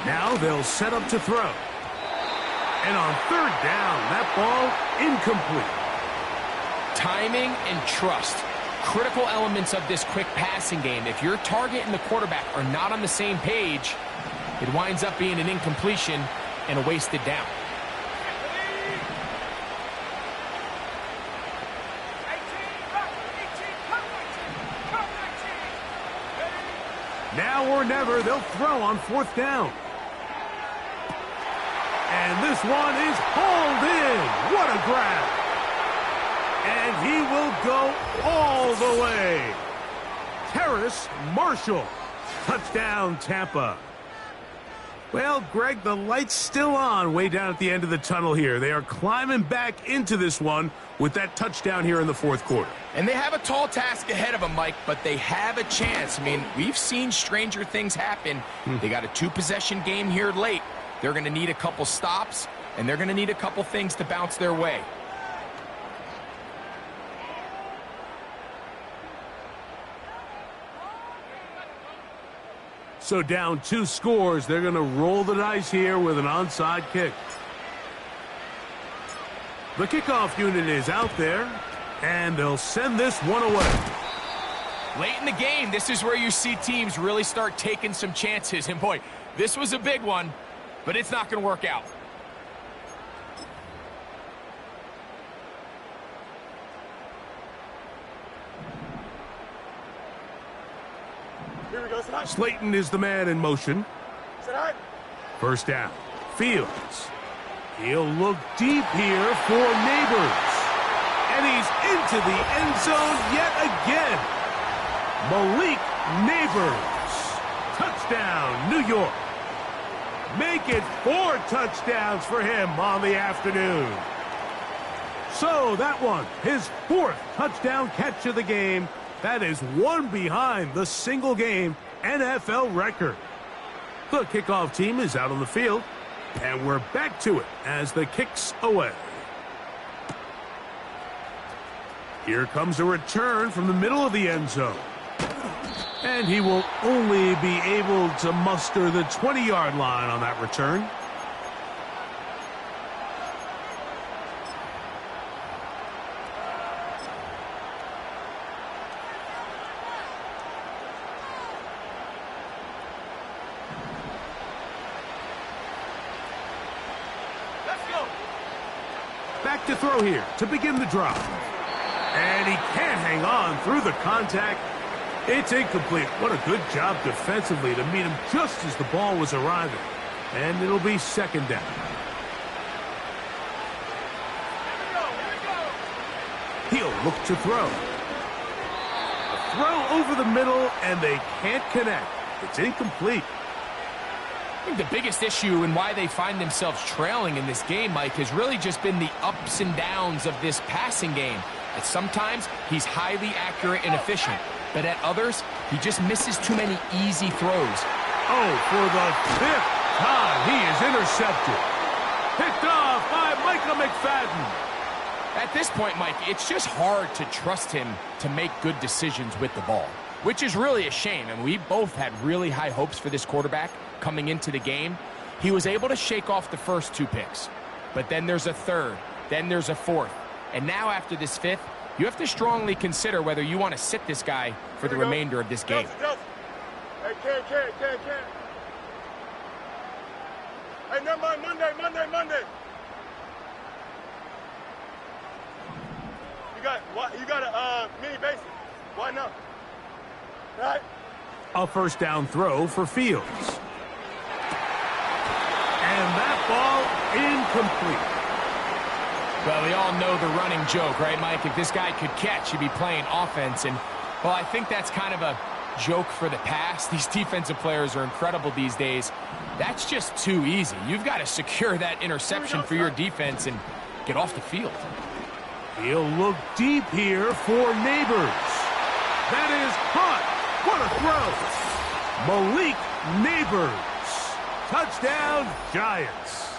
Now they'll set up to throw. And on 3rd down, that ball incomplete. Timing and trust. Critical elements of this quick passing game. If your target and the quarterback are not on the same page, it winds up being an incompletion and a wasted down. Now or never, they'll throw on 4th down. And this one is hauled in. What a grab. And he will go all the way. Terrace Marshall. Touchdown, Tampa. Well, Greg, the light's still on way down at the end of the tunnel here. They are climbing back into this one with that touchdown here in the fourth quarter. And they have a tall task ahead of them, Mike, but they have a chance. I mean, we've seen stranger things happen. They got a two-possession game here late. They're going to need a couple stops, and they're going to need a couple things to bounce their way. So down 2 scores, they're going to roll the dice here with an onside kick. The kickoff unit is out there, and they'll send this one away. Late in the game, this is where you see teams really start taking some chances. And boy, this was a big one, but it's not going to work out. Here we go, Sinai. Slayton is the man in motion. Sinai. First down. Fields. He'll look deep here for Neighbors. And he's into the end zone yet again. Malik Neighbors. Touchdown, New York. Make it 4 touchdowns for him on the afternoon. So that one, his 4th touchdown catch of the game. That is one behind the single-game NFL record. The kickoff team is out on the field, and we're back to it as the kick's away. Here comes a return from the middle of the end zone. And he will only be able to muster the 20-yard line on that return. Back to throw here to begin the drive. And he can't hang on through the contact. It's incomplete. What a good job defensively to meet him just as the ball was arriving. And it'll be second down. He'll look to throw. A throw over the middle, and they can't connect. It's incomplete. I think the biggest issue and why they find themselves trailing in this game, Mike, has really just been the ups and downs of this passing game. At sometimes, he's highly accurate and efficient, but at others, he just misses too many easy throws. Oh, for the 5th time, he is intercepted. Picked off by Micah McFadden. At this point, Mike, it's just hard to trust him to make good decisions with the ball, which is really a shame. And we both had really high hopes for this quarterback coming into the game. He was able to shake off the first 2 picks, but then there's a 3rd, then there's a 4th. And now after this 5th, you have to strongly consider whether you want to sit this guy for the remainder of this game. Hey, Ken. Hey, never mind, Monday. You got a mini basic. Why not? Right? A first down throw for Fields. And that ball incomplete. Well, we all know the running joke, right, Mike? If this guy could catch, he'd be playing offense. And, well, I think that's kind of a joke for the past. These defensive players are incredible these days. That's just too easy. You've got to secure that interception for your defense and get off the field. He'll look deep here for Neighbors. That is caught. What a throw. Malik Neighbors. Touchdown, Giants.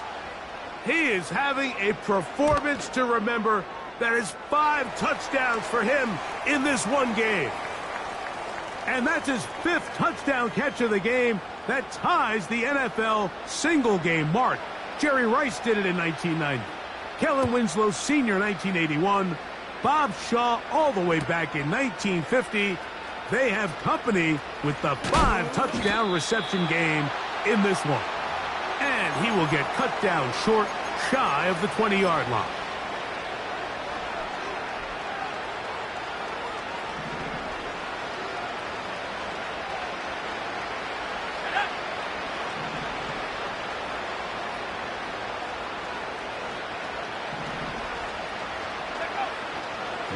He is having a performance to remember. That is 5 touchdowns for him in this one game. And that's his 5th touchdown catch of the game. That ties the NFL single-game mark. Jerry Rice did it in 1990. Kellen Winslow Sr. 1981. Bob Shaw all the way back in 1950. They have company with the 5 touchdown reception game in this one. And he will get cut down short, shy of the 20-yard line.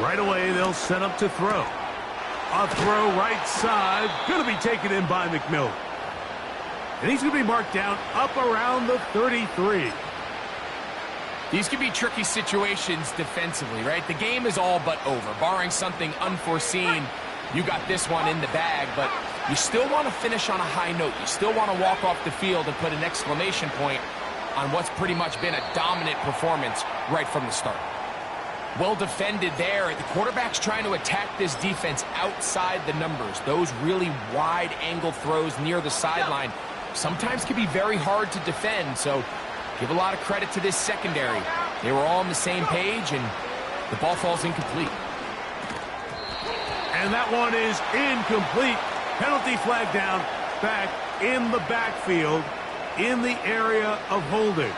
Right away, they'll set up to throw. A throw right side. Going to be taken in by McMillan. And he's going to be marked down up around the 33. These can be tricky situations defensively, right? The game is all but over. Barring something unforeseen, you got this one in the bag, but you still want to finish on a high note. You still want to walk off the field and put an exclamation point on what's pretty much been a dominant performance right from the start. Well defended there. The quarterback's trying to attack this defense outside the numbers. Those really wide angle throws near the sideline sometimes can be very hard to defend, so give a lot of credit to this secondary. They were all on the same page, and the ball falls incomplete. And that one is incomplete. Penalty flag down, back in the backfield, in the area of holding.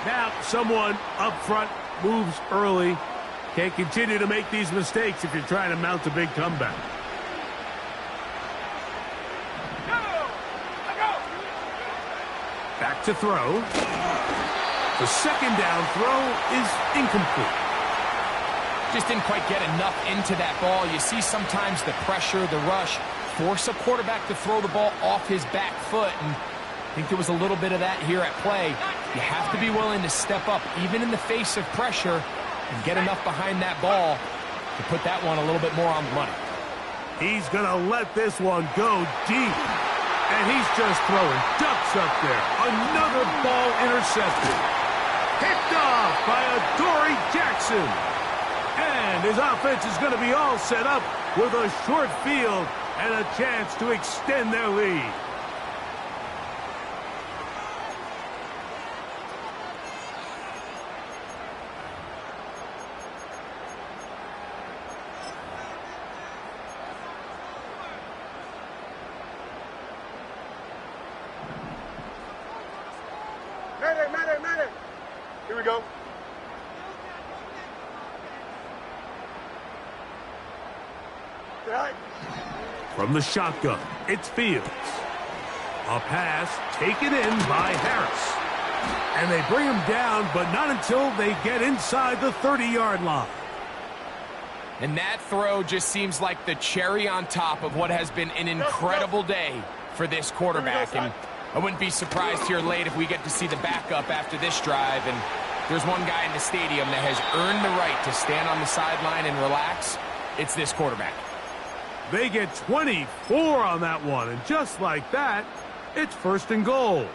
Now, someone up front moves early. Can't continue to make these mistakes if you're trying to mount a big comeback. Back to throw. The second down throw is incomplete. Just didn't quite get enough into that ball. You see sometimes the pressure, the rush, force a quarterback to throw the ball off his back foot, and I think there was a little bit of that here at play. You have to be willing to step up, even in the face of pressure, and get enough behind that ball to put that one a little bit more on the money. He's going to let this one go deep. And he's just throwing ducks up there. Another ball intercepted. Picked off by Adoree Jackson. And his offense is going to be all set up with a short field and a chance to extend their lead. Madden. Here we go. From the shotgun, it's Fields. A pass taken in by Harris. And they bring him down, but not until they get inside the 30-yard line. And that throw just seems like the cherry on top of what has been an incredible day for this quarterback. And I wouldn't be surprised here late if we get to see the backup after this drive. And there's one guy in the stadium that has earned the right to stand on the sideline and relax. It's this quarterback. They get 24 on that one, and just like that, it's 1st and goal.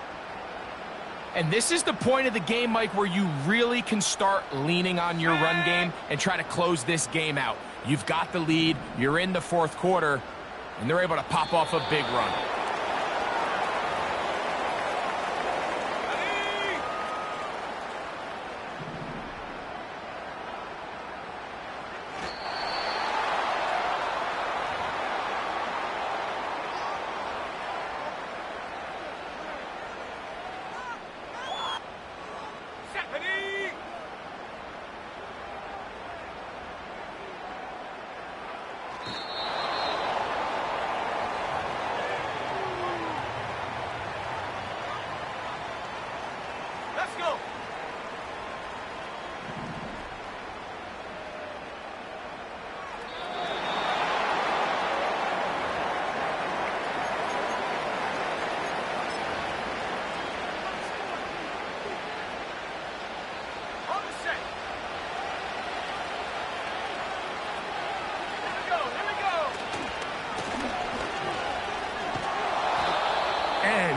And this is the point of the game, Mike, where you really can start leaning on your run game and try to close this game out. You've got the lead, you're in the 4th quarter, and they're able to pop off a big run.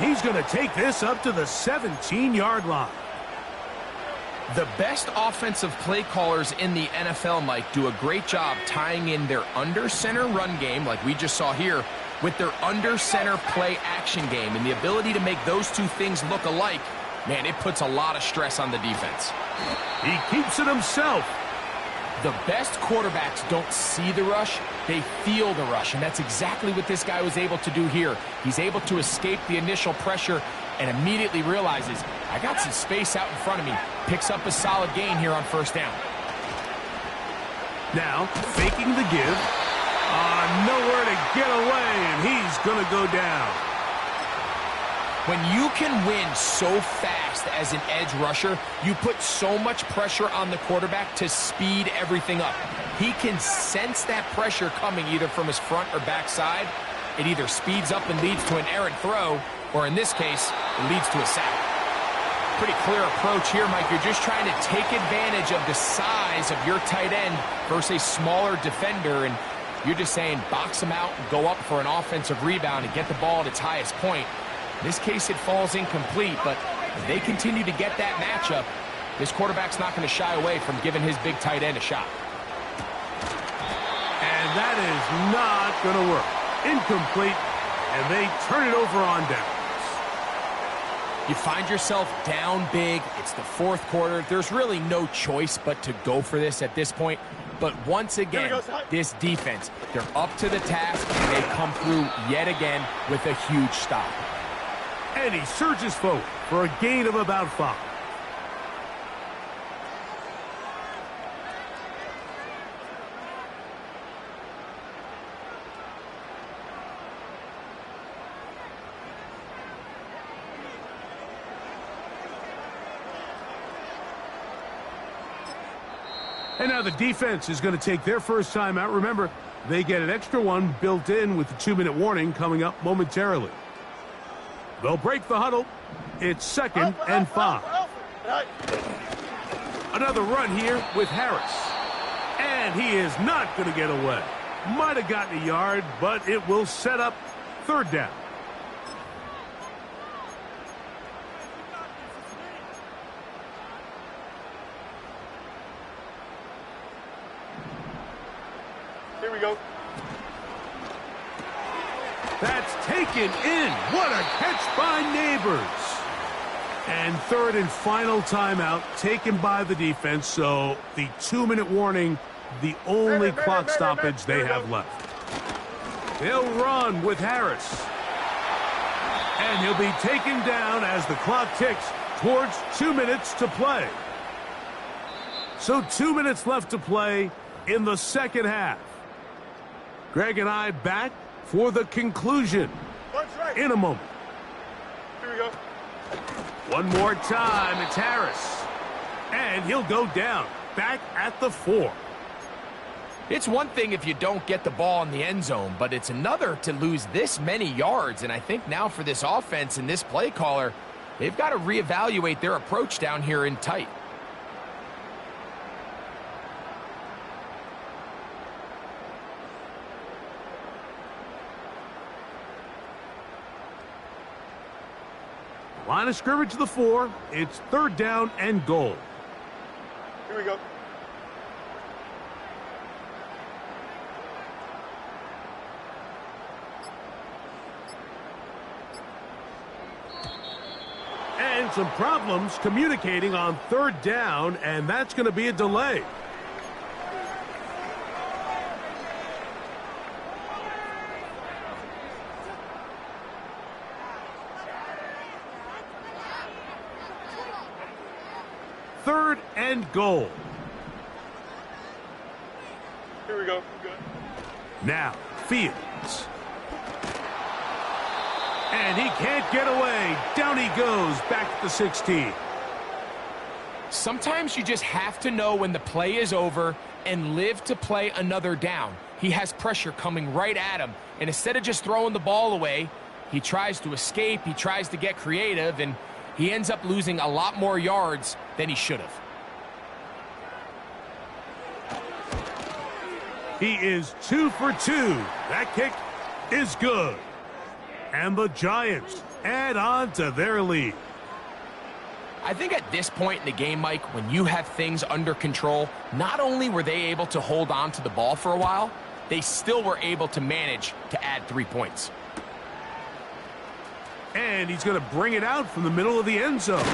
He's going to take this up to the 17-yard line. The best offensive play callers in the NFL, Mike, do a great job tying in their under-center run game, like we just saw here, with their under-center play action game. And the ability to make those two things look alike, man, it puts a lot of stress on the defense. He keeps it himself. The best quarterbacks don't see the rush, they feel the rush, and that's exactly what this guy was able to do here. He's able to escape the initial pressure and immediately realizes, I got some space out in front of me. Picks up a solid gain here on 1st down. Now, faking the give. Nowhere to get away, and he's going to go down. When you can win so fast as an edge rusher, you put so much pressure on the quarterback to speed everything up. He can sense that pressure coming either from his front or backside. It either speeds up and leads to an errant throw, or in this case, it leads to a sack. Pretty clear approach here, Mike. You're just trying to take advantage of the size of your tight end versus a smaller defender, and you're just saying box him out and go up for an offensive rebound and get the ball at its highest point. In this case, it falls incomplete, but if they continue to get that matchup, this quarterback's not going to shy away from giving his big tight end a shot. And that is not going to work. Incomplete, and they turn it over on downs. You find yourself down big. It's the fourth quarter. There's really no choice but to go for this at this point. But once again, this defense, they're up to the task, and they come through yet again with a huge stop. And he surges forward for a gain of about 5. And now the defense is going to take their first time out. Remember, they get an extra one built in with the 2-minute warning coming up momentarily. They'll break the huddle. It's 2nd and 5. Another run here with Harris. And he is not going to get away. Might have gotten a yard, but it will set up 3rd down. Here we go. That's taken in. What a catch by Neighbors. And 3rd and final timeout taken by the defense. So the 2-minute warning, the only clock stoppage they have left. They'll run with Harris. And he'll be taken down as the clock ticks towards 2 minutes to play. So 2 minutes left to play in the second half. Greg and I back for the conclusion in a moment. Here we go. One more time, it's Harris. And he'll go down, back at the 4. It's one thing if you don't get the ball in the end zone, but it's another to lose this many yards. And I think now for this offense and this play caller, they've got to reevaluate their approach down here in tight. Line of scrimmage to the 4. It's 3rd down and goal. Here we go. And some problems communicating on 3rd down, and that's going to be a delay. Third and goal. Here we go. Good. Now, Fields. And he can't get away. Down he goes, back at the 16. Sometimes you just have to know when the play is over and live to play another down. He has pressure coming right at him, and instead of just throwing the ball away, he tries to escape, he tries to get creative, and he ends up losing a lot more yards than he should have. He is 2 for 2. That kick is good. And the Giants add on to their lead. I think at this point in the game, Mike, when you have things under control, not only were they able to hold on to the ball for a while, they still were able to manage to add 3 points. And he's going to bring it out from the middle of the end zone.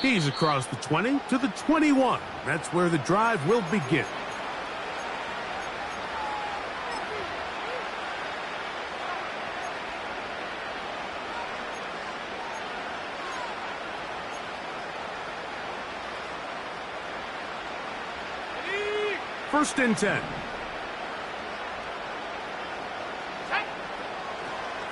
He's across the 20 to the 21. That's where the drive will begin. First and 10.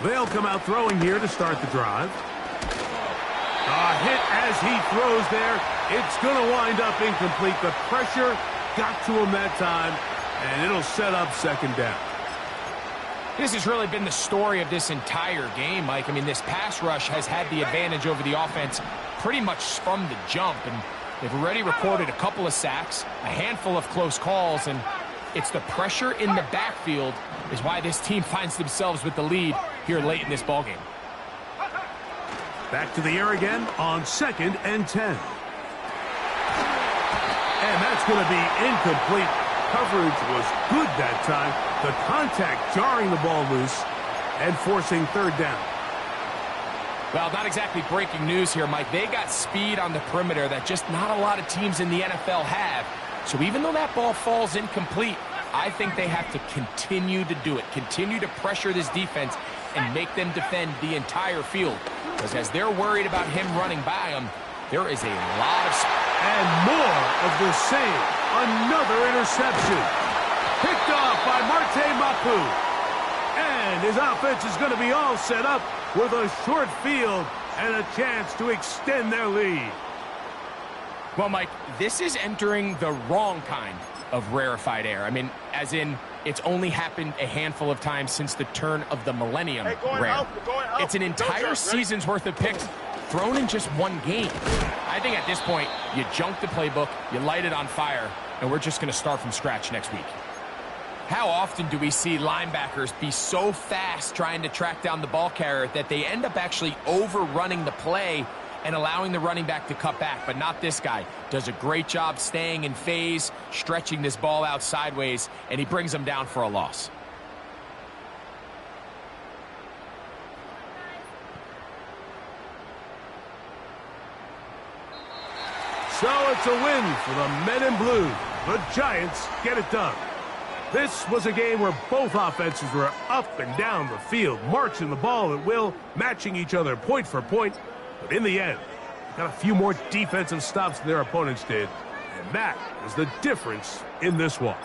They'll come out throwing here to start the drive. A hit as he throws there. It's going to wind up incomplete. The pressure got to him that time. And it'll set up second down. This has really been the story of this entire game, Mike. I mean, this pass rush has had the advantage over the offense pretty much from the jump. And they've already recorded a couple of sacks, a handful of close calls, and it's the pressure in the backfield is why this team finds themselves with the lead here late in this ballgame. Back to the air again on 2nd and 10. And that's going to be incomplete. Coverage was good that time. The contact jarring the ball loose and forcing third down. Well, not exactly breaking news here, Mike. They got speed on the perimeter that just not a lot of teams in the NFL have. So even though that ball falls incomplete, I think they have to continue to do it, continue to pressure this defense and make them defend the entire field. Because as they're worried about him running by them, there is a lot of... And more of the same. Another interception. Picked off by Marte Mapu. And his offense is going to be all set up with a short field and a chance to extend their lead. Well, Mike, this is entering the wrong kind of rarefied air. I mean, as in, it's only happened a handful of times since the turn of the millennium. Rare. It's an entire season's worth of picks thrown in just one game. I think at this point, you junk the playbook, you light it on fire, and we're just going to start from scratch next week. How often do we see linebackers be so fast trying to track down the ball carrier that they end up actually overrunning the play and allowing the running back to cut back? But not this guy. Does a great job staying in phase, stretching this ball out sideways, and he brings them down for a loss. So it's a win for the men in blue. The Giants get it done. This was a game where both offenses were up and down the field, marching the ball at will, matching each other point for point. But in the end, got a few more defensive stops than their opponents did. And that is the difference in this one.